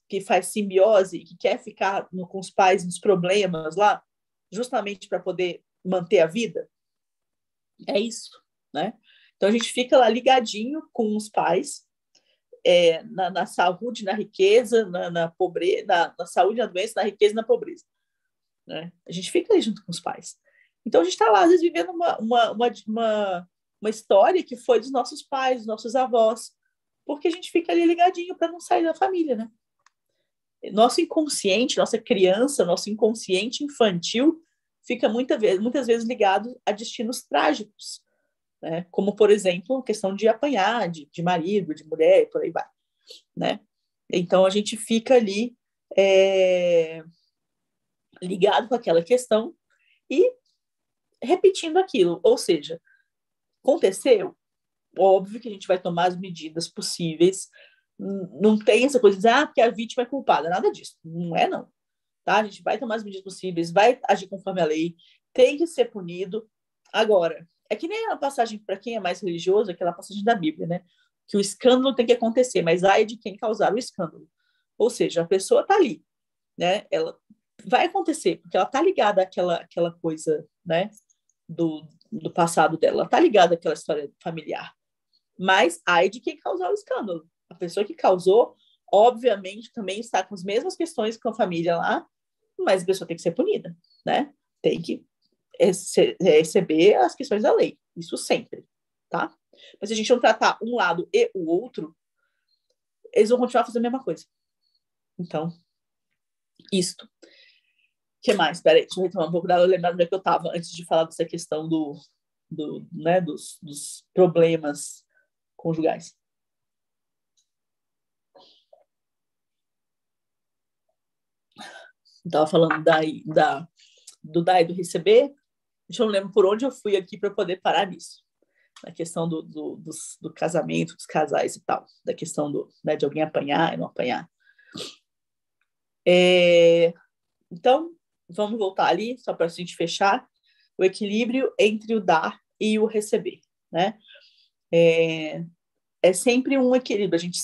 que faz simbiose, que quer ficar com os pais nos problemas lá, justamente para poder manter a vida? É isso, né? Então a gente fica lá ligadinho com os pais, na saúde, na riqueza, na pobreza, na saúde, na doença, na riqueza e na pobreza. Né? A gente fica ali junto com os pais. Então a gente está lá, às vezes, vivendo uma história que foi dos nossos pais, dos nossos avós, porque a gente fica ali ligadinho para não sair da família, né? Nosso inconsciente, nossa criança, nosso inconsciente infantil fica muitas vezes ligado a destinos trágicos, né? Como, por exemplo, a questão de apanhar de marido, de mulher, e por aí vai. Né? Então, a gente fica ali ligado com aquela questão e repetindo aquilo. Ou seja, aconteceu, óbvio que a gente vai tomar as medidas possíveis. Não tem essa coisa de dizer, porque a vítima é culpada. Nada disso. Não é, não. Tá? A gente vai tomar as medidas possíveis, vai agir conforme a lei, tem que ser punido. Agora, é que nem a passagem, para quem é mais religioso, aquela passagem da Bíblia, né? Que o escândalo tem que acontecer, mas ai de quem causar o escândalo. Ou seja, a pessoa está ali, né? Ela vai acontecer, porque ela está ligada àquela coisa, né? Do passado dela, ela está ligada àquela história familiar. Mas ai de quem causar o escândalo. A pessoa que causou, obviamente, também está com as mesmas questões com a família lá, mas a pessoa tem que ser punida, né? Tem que receber as questões da lei. Isso sempre, tá? Mas se a gente não tratar um lado e o outro, eles vão continuar fazendo a mesma coisa. Então, isto. O que mais? Espera aí, deixa eu retomar um pouco da lembrar onde é que eu estava antes de falar dessa questão né, dos problemas conjugais. Estava falando do dar e do receber. Eu não lembro por onde eu fui aqui para poder parar nisso. na questão do casamento, dos casais e tal, da questão né, de alguém apanhar e não apanhar. Então, vamos voltar ali, só para a gente fechar, o equilíbrio entre o dar e o receber, né? É sempre um equilíbrio. A gente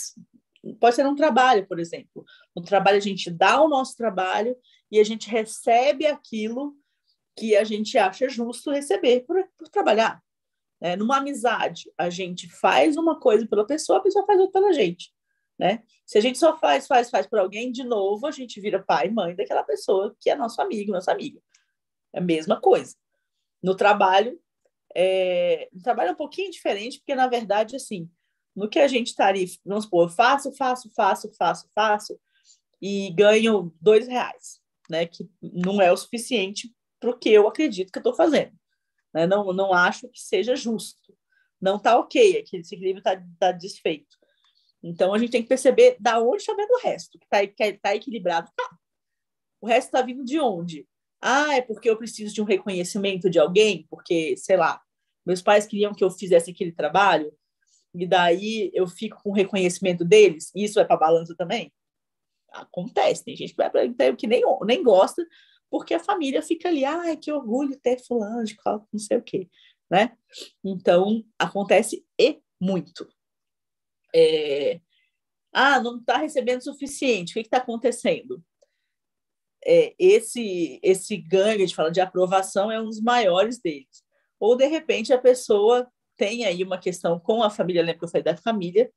pode ser um trabalho, por exemplo. No trabalho, a gente dá o nosso trabalho e a gente recebe aquilo que a gente acha justo receber por trabalhar. Numa amizade, a gente faz uma coisa pela pessoa, a pessoa faz outra pela gente. Né? Se a gente só faz por alguém, de novo, a gente vira pai e mãe daquela pessoa que é nosso amigo, nossa amiga. É a mesma coisa. No trabalho, o trabalho é um pouquinho diferente, porque, na verdade, assim, no que a gente está ali, vamos supor, eu faço, e ganho R$2, né? Que não é o suficiente para o que eu acredito que eu estou fazendo. Né? Não acho que seja justo. Não está ok, aquele equilíbrio está desfeito. Então, a gente tem que perceber da onde está vendo o resto, que está equilibrado. Tá. O resto está vindo de onde? É porque eu preciso de um reconhecimento de alguém, porque, sei lá, meus pais queriam que eu fizesse aquele trabalho, e daí eu fico com o reconhecimento deles, e isso é para balança também? Acontece, tem gente que vai para emprego que nem gosta, porque a família fica ali, que orgulho ter fulano de qual, não sei o quê, né? Então, acontece e muito. Não está recebendo o suficiente, o que está acontecendo? Esse ganho de falar de aprovação é um dos maiores deles. Ou, de repente, a pessoa tem aí uma questão com a família, lembra que eu falei da família,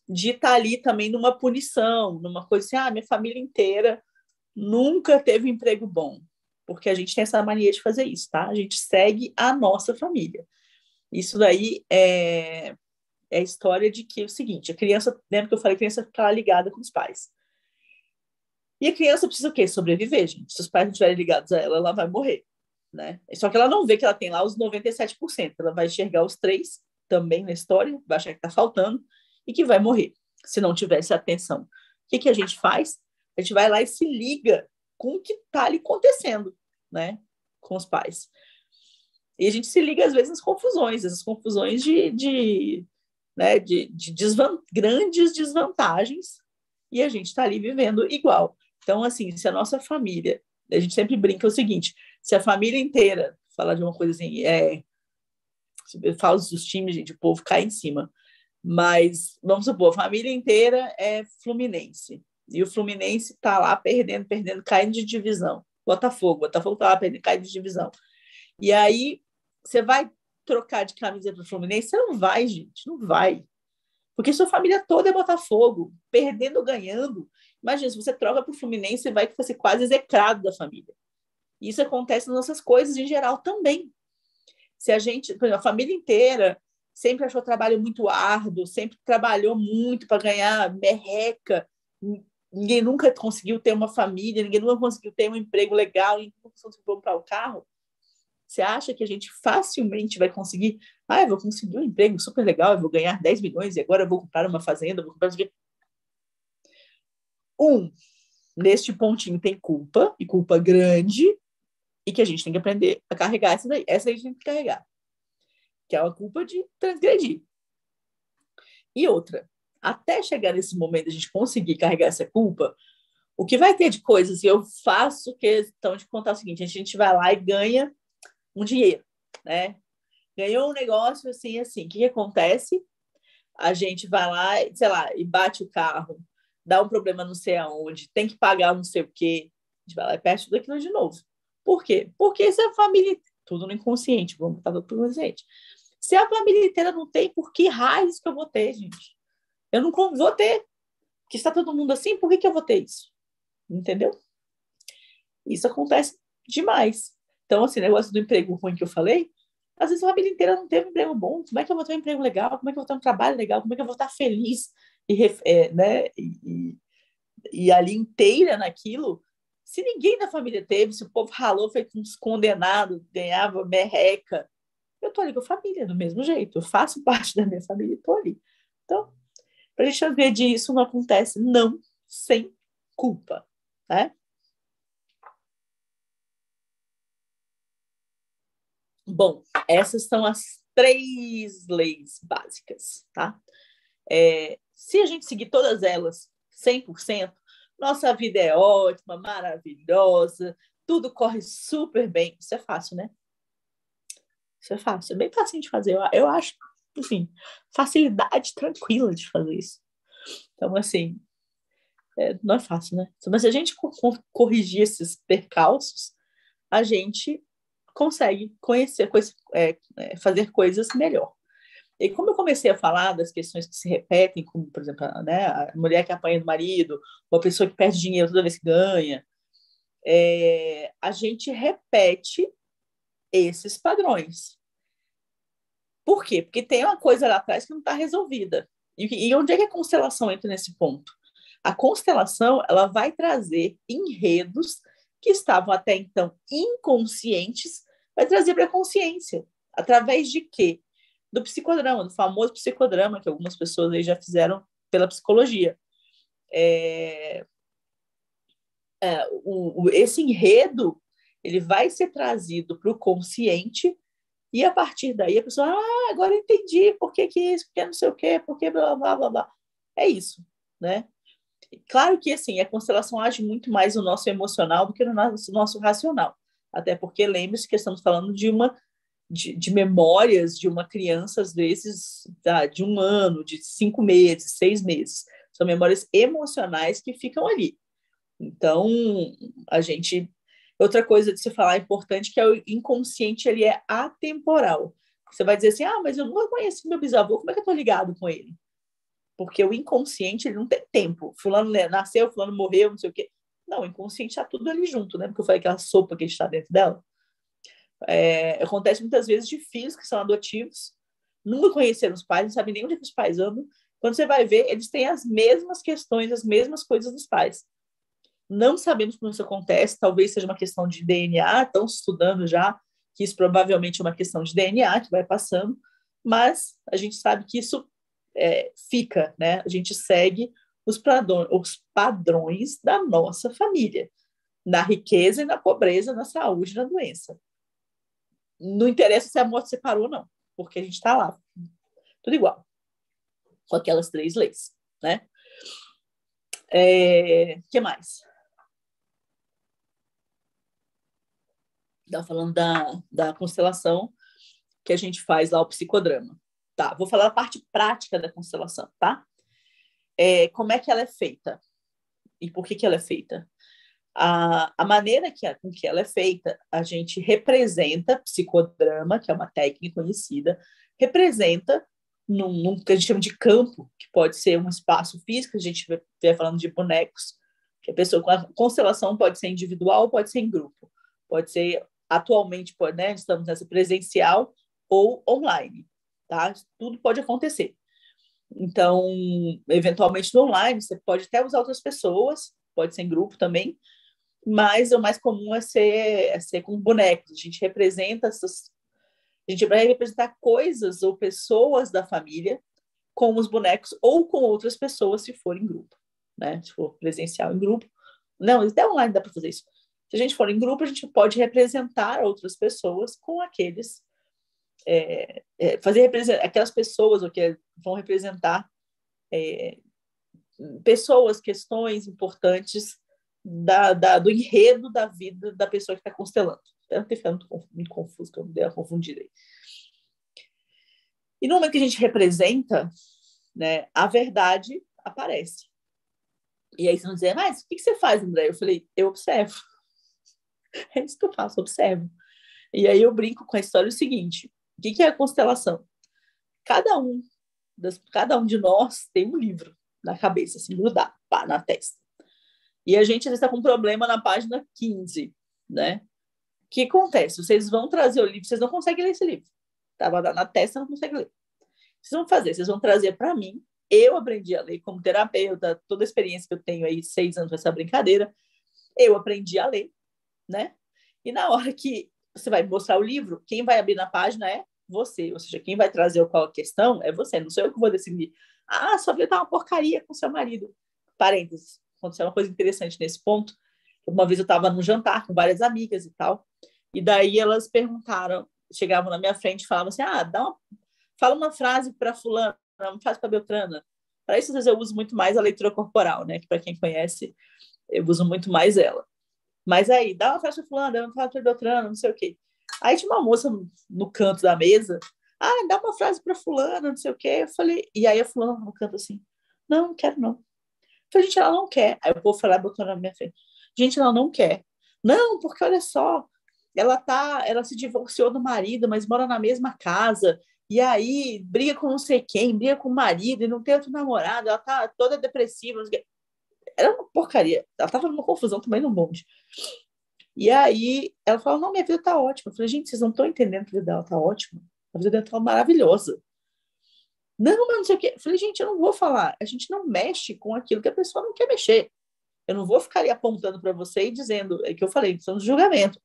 de estar ali também numa punição, numa coisa assim, minha família inteira nunca teve um emprego bom, porque a gente tem essa mania de fazer isso, tá? A gente segue a nossa família. Isso daí é a história de que é o seguinte, a criança, lembra que eu falei que a criança fica ligada com os pais. E a criança precisa o quê? Sobreviver, gente. Se os pais não estiverem ligados a ela, ela vai morrer, né? Só que ela não vê que ela tem lá os 97%. Ela vai enxergar os 3% também na história, vai achar que está faltando e que vai morrer, se não tivesse atenção. O que a gente faz? A gente vai lá e se liga com o que está ali acontecendo, né? Com os pais. E a gente se liga, às vezes, nas confusões, essas confusões de grandes desvantagens, e a gente está ali vivendo igual. Então, assim, se a nossa família, a gente sempre brinca o seguinte, se a família inteira, falar de uma coisa assim, eu falo dos times, gente, o povo cai em cima, mas, vamos supor, a família inteira é Fluminense, e o Fluminense está lá perdendo, caindo de divisão. Botafogo está lá perdendo, caindo de divisão. E aí, você vai trocar de camisa para o Fluminense? Você não vai, gente, não vai. Porque sua família toda é Botafogo, perdendo ou ganhando. Imagina, se você troca para o Fluminense, você vai ser quase execrado da família. Isso acontece nas nossas coisas em geral também. Se a gente, por exemplo, a família inteira sempre achou o trabalho muito árduo, sempre trabalhou muito para ganhar merreca, ninguém nunca conseguiu ter uma família, ninguém nunca conseguiu ter um emprego legal, ninguém nunca conseguiu comprar um carro. Você acha que a gente facilmente vai conseguir? Eu vou conseguir um emprego super legal, eu vou ganhar 10 milhões e agora eu vou comprar uma fazenda, vou comprar... Neste pontinho tem culpa, e culpa grande, e que a gente tem que aprender a carregar essa daí. Essa daí a gente tem que carregar, que é a culpa de transgredir. E outra, até chegar nesse momento de a gente conseguir carregar essa culpa, o que vai ter de coisas, e eu faço questão de contar o seguinte, a gente vai lá e ganha um dinheiro, né? Ganhou um negócio assim. O que acontece? A gente vai lá, sei lá, e bate o carro, dá um problema não sei aonde, tem que pagar não sei o quê, a gente vai lá e perde tudo aquilo de novo. Por quê? Porque se a família... Tudo no inconsciente, vamos botar tudo no inconsciente. Se a família inteira não tem, por que raios que eu vou ter, gente? Eu não vou ter. Porque está todo mundo assim, por que eu vou ter isso? Entendeu? Isso acontece demais. Então, assim, o negócio do emprego ruim que eu falei, às vezes a família inteira não teve um emprego bom. Como é que eu vou ter um emprego legal? Como é que eu vou ter um trabalho legal? Como é que eu vou estar feliz né? E ali inteira naquilo? Se ninguém da família teve, se o povo ralou, feito uns condenados, ganhava merreca, eu tô ali com a família do mesmo jeito. Eu faço parte da minha família e tô ali. Então, para a gente agredir isso, não acontece não sem culpa, né? Bom, essas são as 3 leis básicas, tá? Se a gente seguir todas elas 100%, nossa vida é ótima, maravilhosa, tudo corre super bem. Isso é fácil, né? Isso é fácil, é bem fácil de fazer. Eu acho, enfim, facilidade tranquila de fazer isso. Então, assim, não é fácil, né? Mas se a gente corrigir esses percalços, a gente consegue fazer coisas melhor. E como eu comecei a falar das questões que se repetem, como, por exemplo, né, a mulher que apanha do marido, ou a pessoa que perde dinheiro toda vez que ganha, a gente repete esses padrões. Por quê? Porque tem uma coisa lá atrás que não está resolvida. E onde é que a constelação entra nesse ponto? A constelação, ela vai trazer enredos que estavam até então inconscientes, vai trazer para a consciência. Através de quê? Do psicodrama, do famoso psicodrama, que algumas pessoas aí já fizeram pela psicologia. Esse enredo, ele vai ser trazido para o consciente, e a partir daí a pessoa, agora eu entendi por que isso, por que não sei o quê, por que blá, blá, blá, blá. É isso, né? Claro que, assim, a constelação age muito mais no nosso emocional do que no nosso racional. Até porque, lembre-se que estamos falando de memórias de uma criança, às vezes, de 1 ano, de 5 meses, 6 meses. São memórias emocionais que ficam ali. Então, a gente... Outra coisa de se falar importante que é o inconsciente, ele é atemporal. Você vai dizer assim, mas eu nunca conheci meu bisavô, como é que eu estou ligado com ele? Porque o inconsciente, ele não tem tempo. Fulano nasceu, fulano morreu, não sei o quê. Não, o inconsciente está tudo ali junto, né? Porque eu falei aquela sopa que está dentro dela. Acontece muitas vezes de filhos que são adotivos, nunca conheceram os pais, não sabem nem onde os pais andam. Quando você vai ver, eles têm as mesmas questões, as mesmas coisas dos pais. Não sabemos como isso acontece, talvez seja uma questão de DNA, estão estudando já que isso provavelmente é uma questão de DNA que vai passando, mas a gente sabe que isso fica, né? A gente segue os padrões da nossa família, na riqueza e na pobreza, na saúde e na doença. Não interessa se a morte separou ou não, porque a gente está lá, tudo igual, com aquelas 3 leis, né? Que mais? Estava falando da constelação que a gente faz lá, o psicodrama. Tá, vou falar a parte prática da constelação, tá? Como é que ela é feita? E por que ela é feita? A maneira com que ela é feita, a gente representa psicodrama, que é uma técnica conhecida, representa num que a gente chama de campo, que pode ser um espaço físico, a gente vai falando de bonecos, que a pessoa com a constelação pode ser individual, pode ser em grupo, pode ser atualmente, né, estamos nessa presencial ou online, tá? Tudo pode acontecer. Então, eventualmente no online, você pode até usar outras pessoas, pode ser em grupo também, mas o mais comum é ser com bonecos. A gente vai representar coisas ou pessoas da família com os bonecos ou com outras pessoas, se for em grupo, né? Se for presencial em grupo. Não, até online dá para fazer isso. Se a gente for em grupo, a gente pode representar outras pessoas com aqueles... aquelas pessoas que vão representar pessoas, questões importantes do enredo da vida da pessoa que está constelando. Deve ter ficado muito confuso, que eu me dei uma confundida aí. E no momento que a gente representa, né, a verdade aparece. E aí vocês vão dizer, mas o que você faz, André? Eu falei, eu observo. É isso que eu faço, observo. E aí eu brinco com a história o seguinte, o que é a constelação? Cada um de nós tem um livro na cabeça, assim, grudado, pá, na testa. E a gente está com um problema na página 15, né? O que acontece? Vocês vão trazer o livro, vocês não conseguem ler esse livro. Estava na testa, não conseguem ler. Vocês vão fazer, vocês vão trazer para mim. Eu aprendi a ler como terapeuta, toda a experiência que eu tenho aí, 6 anos nessa brincadeira, eu aprendi a ler, né? E na hora que você vai mostrar o livro, quem vai abrir na página é você, ou seja, quem vai trazer qual a questão é você, não sou eu que vou decidir. Sua vida tá uma porcaria com seu marido. Parênteses, aconteceu uma coisa interessante nesse ponto. Uma vez eu estava num jantar com várias amigas e tal, e daí elas perguntaram, chegavam na minha frente e falavam assim, fala uma frase para fulana, uma frase para Beltrana. Para isso, às vezes, eu uso muito mais a leitura corporal, né? Que para quem conhece, eu uso muito mais ela. Mas aí, dá uma frase para fulana, dá uma frase para Beltrana, não sei o quê. Aí tinha uma moça no canto da mesa, dá uma frase para fulana, não sei o quê. Eu falei, e aí a fulana no canto assim, não quero não. Eu falei, gente, ela não quer. Aí o povo foi lá e botou na minha frente. Gente, ela não quer. Não, porque olha só, ela se divorciou do marido, mas mora na mesma casa, e aí briga com não sei quem, briga com o marido, e não tem outro namorado, ela tá toda depressiva. Era uma porcaria. Ela tava numa confusão também no bonde. E aí ela falou, não, minha vida tá ótima. Eu falei, gente, vocês não estão entendendo que a vida dela tá ótima? A vida dela tá maravilhosa. Não, mas não sei o quê. Eu falei, gente, eu não vou falar. A gente não mexe com aquilo que a pessoa não quer mexer. Eu não vou ficar ali apontando para você e dizendo, é que eu falei, estamos no julgamento.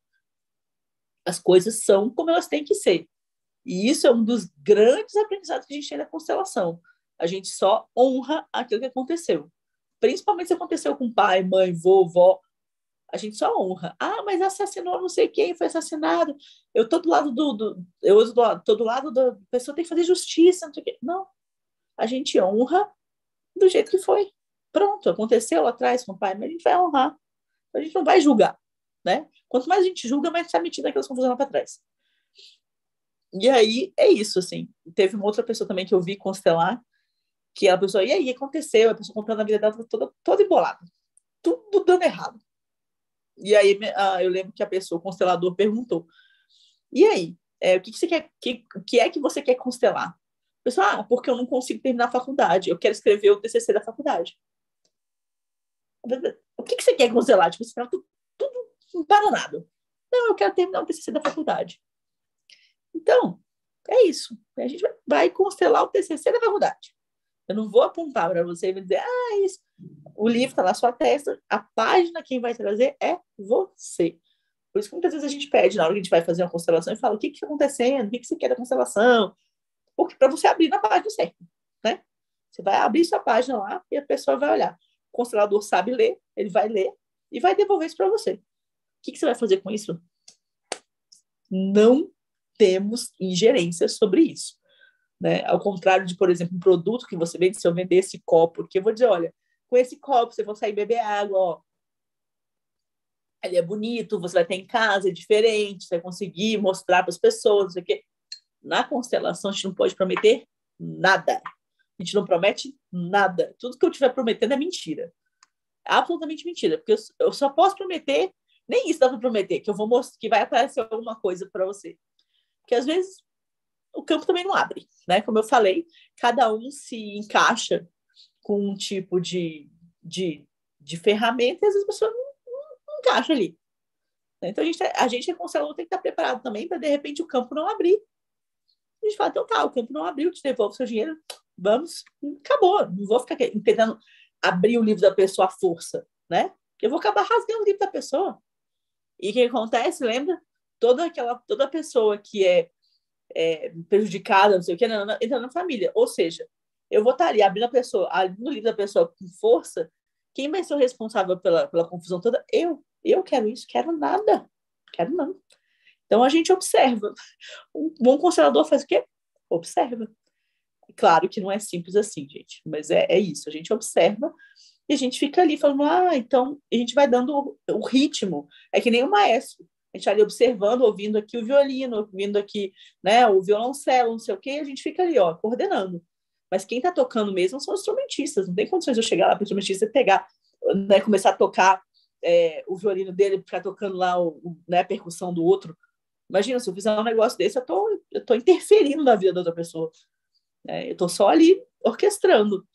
As coisas são como elas têm que ser. E isso é um dos grandes aprendizados que a gente tem da constelação. A gente só honra aquilo que aconteceu. Principalmente se aconteceu com pai, mãe, vovó, a gente só honra. Mas assassinou não sei quem, foi assassinado. Eu tô do lado tô do lado da pessoa, tem que fazer justiça, não sei o quê. Não. A gente honra do jeito que foi. Pronto, aconteceu lá atrás com o pai, mas a gente vai honrar. A gente não vai julgar, né? Quanto mais a gente julga, mais está metido aquelas confusões lá para trás. E aí, é isso, assim. Teve uma outra pessoa também que eu vi constelar, que a pessoa, e aí, aconteceu? A pessoa contando a vida dela toda embolada. Tudo dando errado. E aí, eu lembro que a pessoa, o constelador, perguntou, e aí, o que você quer, que é que você quer constelar? A pessoa, porque eu não consigo terminar a faculdade, eu quero escrever o TCC da faculdade. O que você quer constelar? Tipo, você tá tudo embananado. Não, eu quero terminar o TCC da faculdade. Então, é isso. A gente vai constelar o TCC da faculdade. Eu não vou apontar para você e dizer, isso. O livro está na sua testa, a página quem vai trazer é você. Por isso que muitas vezes a gente pede, na hora que a gente vai fazer uma constelação, e fala, o que está acontecendo? O que você quer da constelação? Porque para você abrir na página certa, né? Você vai abrir sua página lá e a pessoa vai olhar. O constelador sabe ler, ele vai ler e vai devolver isso para você. O que você vai fazer com isso? Não temos ingerência sobre isso. Né? Ao contrário de, por exemplo, um produto que você vende, se eu vender esse copo, porque eu vou dizer, olha, com esse copo você vai sair beber água, ó. Ele é bonito, você vai ter em casa, é diferente, você vai conseguir mostrar para as pessoas, não sei o quê. Na constelação, a gente não pode prometer nada. A gente não promete nada. Tudo que eu estiver prometendo é mentira. É absolutamente mentira, porque eu só posso prometer, nem isso dá para prometer, que eu vou mostrar, que vai aparecer alguma coisa para você. Porque às vezes o campo também não abre, né? Como eu falei, cada um se encaixa com um tipo de ferramenta e às vezes a pessoa não encaixa ali. Então a gente constelador, tem que estar preparado também para, de repente, o campo não abrir. A gente fala, então tá, o campo não abriu, te devolve o seu dinheiro, vamos, acabou. Não vou ficar tentando abrir o livro da pessoa à força, né? Eu vou acabar rasgando o livro da pessoa. E o que acontece, lembra? Toda pessoa que é prejudicada, não sei o que, entra na família. Ou seja, eu vou estar ali abrindo o livro da pessoa com força. Quem vai ser o responsável pela confusão toda? Eu quero isso, quero nada. Quero não. Então a gente observa. Um bom constelador faz o quê? Observa. Claro que não é simples assim, gente, mas é isso. A gente observa e a gente fica ali falando, então a gente vai dando o ritmo. É que nem o maestro. A gente está ali observando, ouvindo aqui o violino, ouvindo aqui, né, o violoncelo, não sei o quê, e a gente fica ali, ó, coordenando. Mas quem está tocando mesmo são os instrumentistas. Não tem condições de eu chegar lá para o instrumentista e pegar, né, começar a tocar o violino dele, ficar tocando lá né, a percussão do outro. Imagina, se eu fizer um negócio desse, eu tô interferindo na vida da outra pessoa. Eu estou só ali orquestrando.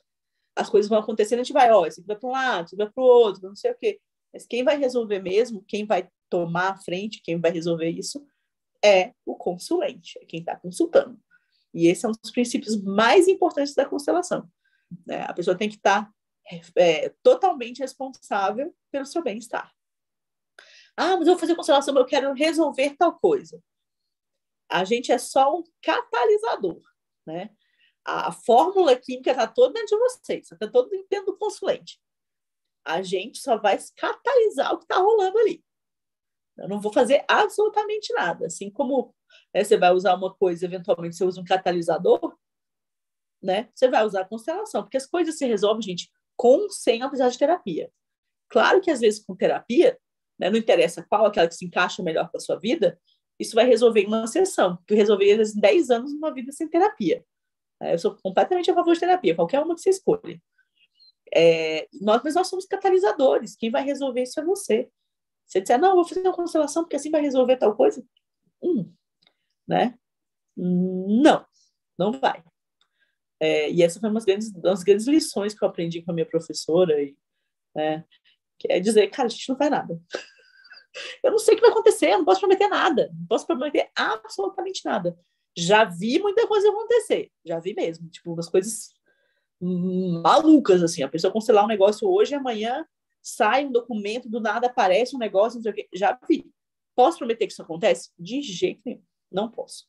As coisas vão acontecendo, a gente vai, esse aqui vai para um lado, esse vai para o outro, não sei o quê. Mas quem vai resolver mesmo, quem vai tomar a frente, quem vai resolver isso, é o consulente, é quem está consultando. E esse é um dos princípios mais importantes da constelação. Né? A pessoa tem que estar totalmente responsável pelo seu bem-estar. Mas eu vou fazer constelação, eu quero resolver tal coisa. A gente é só um catalisador, né? A fórmula química está toda dentro de vocês, está toda dentro do consulente. A gente só vai catalisar o que está rolando ali. Eu não vou fazer absolutamente nada. Assim como né? Você vai usar uma coisa, eventualmente você usa um catalisador, né? Você vai usar a constelação, porque as coisas se resolvem, gente, com ou sem apesar de terapia. Claro que às vezes com terapia, né, não interessa qual, aquela que se encaixa melhor com a sua vida, isso vai resolver em uma sessão, porque resolver às vezes, em 10 anos numa vida sem terapia. Eu sou completamente a favor de terapia, qualquer uma que você escolha. Mas nós somos catalisadores, quem vai resolver isso é você. Você disser, não, eu vou fazer uma constelação porque assim vai resolver tal coisa, né? Não, não vai. E essa foi uma das grandes lições que eu aprendi com a minha professora, né? Que é dizer, cara, a gente não faz nada. Eu não sei o que vai acontecer, eu não posso prometer nada, não posso prometer absolutamente nada. Já vi muita coisa acontecer, já vi mesmo, tipo, umas coisas malucas, assim, a pessoa constelar um negócio hoje e amanhã sai um documento, do nada aparece um negócio, não sei o quê, já vi. Posso prometer que isso acontece? De jeito nenhum, não posso.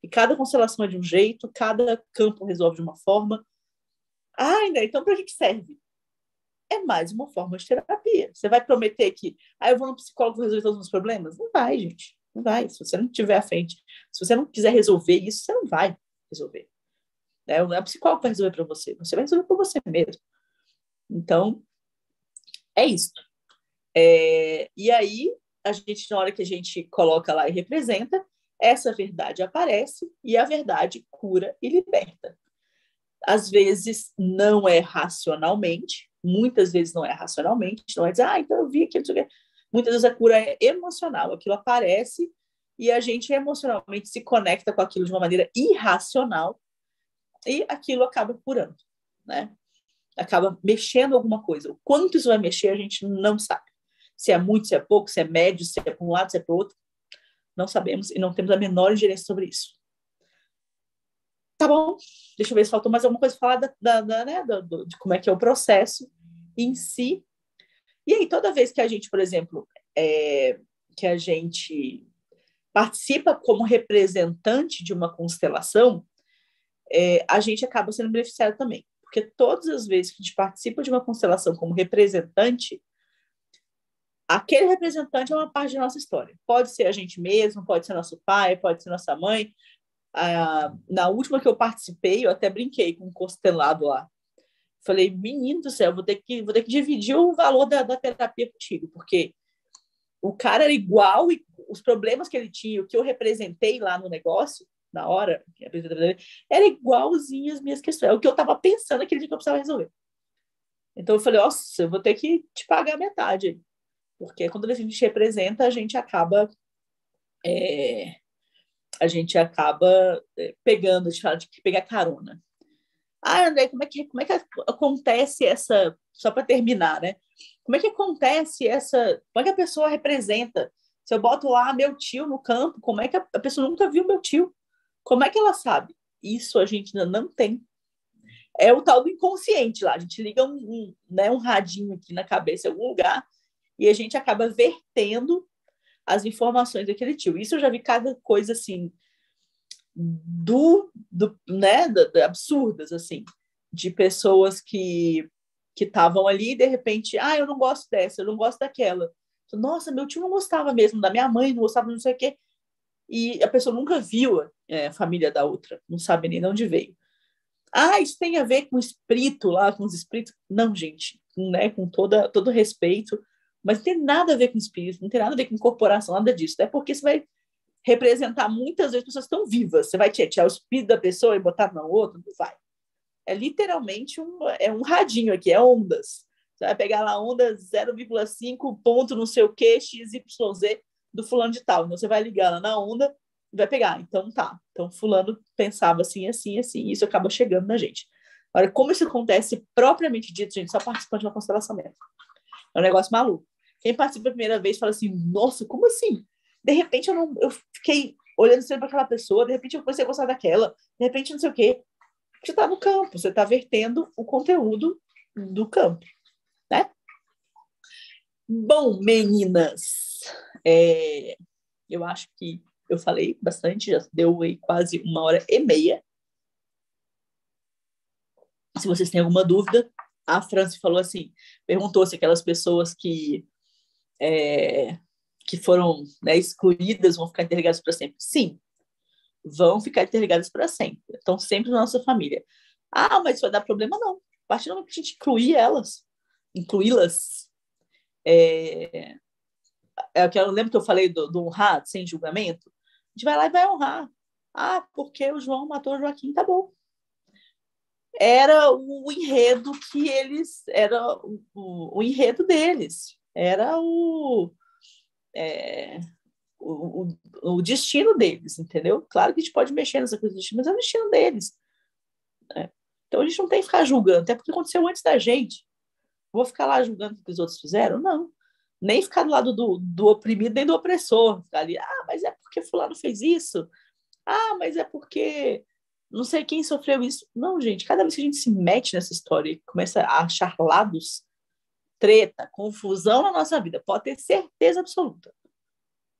E cada constelação é de um jeito, cada campo resolve de uma forma. Ainda, então para que serve? É mais uma forma de terapia. Você vai prometer que eu vou no psicólogo resolver todos os problemas? Não vai, gente. Não vai. Se você não tiver à frente, se você não quiser resolver isso, você não vai resolver. Não é o psicólogo que vai resolver para você. Você vai resolver por você mesmo. Então, é isso. E aí, a gente, na hora que a gente coloca lá e representa, essa verdade aparece e a verdade cura e liberta. Às vezes não é racionalmente, muitas vezes não é racionalmente, não é dizer, então eu vi aquilo, muitas vezes a cura é emocional, aquilo aparece e a gente emocionalmente se conecta com aquilo de uma maneira irracional e aquilo acaba curando, né? Acaba mexendo alguma coisa. O quanto isso vai mexer, a gente não sabe. Se é muito, se é pouco, se é médio, se é para um lado, se é para o outro, não sabemos e não temos a menor ingerência sobre isso. Tá bom, deixa eu ver se faltou mais alguma coisa para falar né, de como é que é o processo em si. E aí, toda vez que a gente, por exemplo, que a gente participa como representante de uma constelação, a gente acaba sendo beneficiado também. Porque todas as vezes que a gente participa de uma constelação como representante, aquele representante é uma parte da nossa história. Pode ser a gente mesmo, pode ser nosso pai, pode ser nossa mãe. Na última que eu participei, eu até brinquei com um constelado lá. Falei, menino do céu, vou ter que dividir o valor da terapia contigo, porque o cara era igual e os problemas que ele tinha, o que eu representei lá no negócio, na hora, era igualzinho as minhas questões. É o que eu estava pensando aquele dia que eu precisava resolver. Então eu falei, nossa, eu vou ter que te pagar metade. Porque quando a gente representa, a gente acaba pegando, de pegar carona. André, como é que acontece essa, só para terminar, né? Como é que acontece essa, como é que a pessoa representa? Se eu boto lá meu tio no campo, como é que a pessoa nunca viu meu tio? Como é que ela sabe? Isso a gente ainda não tem. É o tal do inconsciente lá, a gente liga um radinho aqui na cabeça em algum lugar e a gente acaba vertendo as informações daquele tio. Isso eu já vi cada coisa assim, absurdas, assim, de pessoas que estavam ali e de repente, eu não gosto dessa, eu não gosto daquela. Nossa, meu tio não gostava mesmo da minha mãe, não gostava de não sei o quê. E a pessoa nunca viu a família da outra, não sabe nem de onde veio. Isso tem a ver com o espírito lá, com os espíritos. Não, gente, né, com todo respeito, mas não tem nada a ver com espírito, não tem nada a ver com incorporação, nada disso. É porque você vai representar muitas vezes pessoas que estão vivas. Você vai tirar o espírito da pessoa e botar no outro? Não vai. É literalmente um radinho aqui, é ondas. Você vai pegar lá onda 0,5 ponto não sei o que, XYZ do fulano de tal. Então você vai ligar lá na onda e vai pegar. Então tá. Então fulano pensava assim, assim, assim, e isso acaba chegando na gente. Agora, como isso acontece propriamente dito, gente, só participando de uma constelação mesmo. É um negócio maluco. Quem participa a primeira vez fala assim, nossa, como assim? De repente eu fiquei olhando sempre para aquela pessoa, de repente eu comecei a gostar daquela, de repente não sei o quê. Você está no campo, você está vertendo o conteúdo do campo, né? Bom, meninas, eu acho que eu falei bastante, já deu aí quase 1h30. Se vocês têm alguma dúvida, a Franci falou assim, perguntou se aquelas pessoas que foram, né, excluídas vão ficar interligadas para sempre. Sim, vão ficar interligadas para sempre. Estão sempre na nossa família. Ah, mas isso vai dar problema? Não. A partir do momento que a gente incluí-las, é que eu lembro que eu falei do honrar sem julgamento. A gente vai lá e vai honrar. Ah, porque o João matou o Joaquim, tá bom. Era o enredo que eles... Era o enredo deles. Era o destino deles, entendeu? Claro que a gente pode mexer nessa coisa do destino, mas é o destino deles. Né? Então a gente não tem que ficar julgando, até porque aconteceu antes da gente. Vou ficar lá julgando o que os outros fizeram? Não. Nem ficar do lado do oprimido, nem do opressor. Ficar ali, mas é porque fulano fez isso. Mas é porque não sei quem sofreu isso. Não, gente, cada vez que a gente se mete nessa história e começa a achar lados, treta, confusão na nossa vida, pode ter certeza absoluta.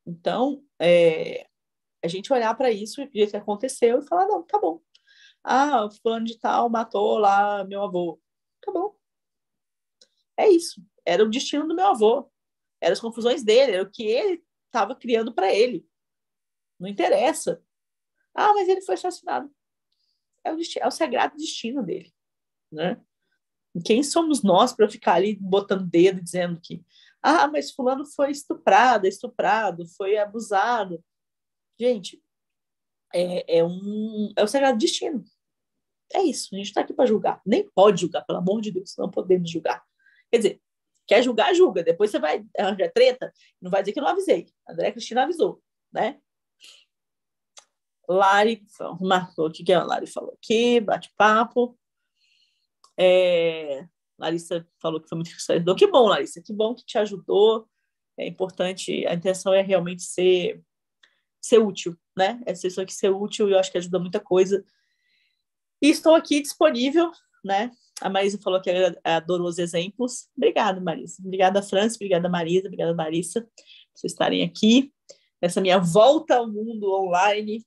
Então, a gente olhar para isso e ver o que aconteceu e falar, não, tá bom. O fulano de tal matou lá meu avô. Tá bom. É isso. Era o destino do meu avô. Eram as confusões dele, era o que ele estava criando para ele. Não interessa. Mas ele foi assassinado. É o sagrado destino dele. Né? E quem somos nós para ficar ali botando dedo dizendo que mas fulano foi estuprado, foi abusado. Gente, é o sagrado destino. É isso, a gente está aqui para julgar. Nem pode julgar, pelo amor de Deus, não podemos julgar. Quer dizer, quer julgar, julga. Depois você vai arranjar treta, não vai dizer que eu não avisei. A André Cristina avisou, né? Lari marcou o que a Lari falou aqui, bate-papo. Larissa falou que foi muito esclarecedor. Que bom, Larissa, que bom que te ajudou. É importante, a intenção é realmente ser útil, né? Essa pessoa que ser útil, eu acho que ajuda muita coisa. E estou aqui disponível, né? A Marisa falou que adorou os exemplos. Obrigada, Marisa. Obrigada, França. Obrigada, Marisa. Obrigada, Marissa, por vocês estarem aqui nessa minha volta ao mundo online.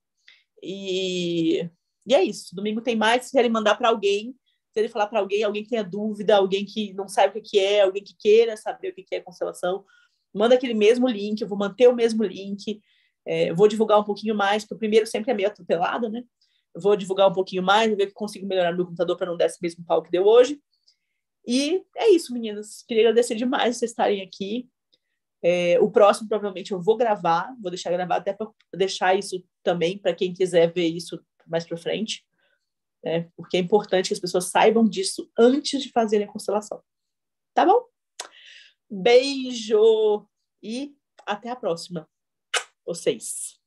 E é isso. Domingo tem mais. Se querem mandar para alguém, se ele falar para alguém que tenha dúvida, alguém que não sabe o que é, alguém que queira saber o que é constelação, manda aquele mesmo link. Eu vou manter o mesmo link. Vou divulgar um pouquinho mais, porque o primeiro sempre é meio atropelado, né? Eu vou divulgar um pouquinho mais, ver que consigo melhorar no meu computador para não dar esse mesmo pau que deu hoje. E é isso, meninas. Queria agradecer demais vocês estarem aqui. O próximo, provavelmente, eu vou gravar. Vou deixar gravado até para deixar isso também para quem quiser ver isso mais para frente. Porque é importante que as pessoas saibam disso antes de fazerem a constelação. Tá bom? Beijo! E até a próxima. Vocês.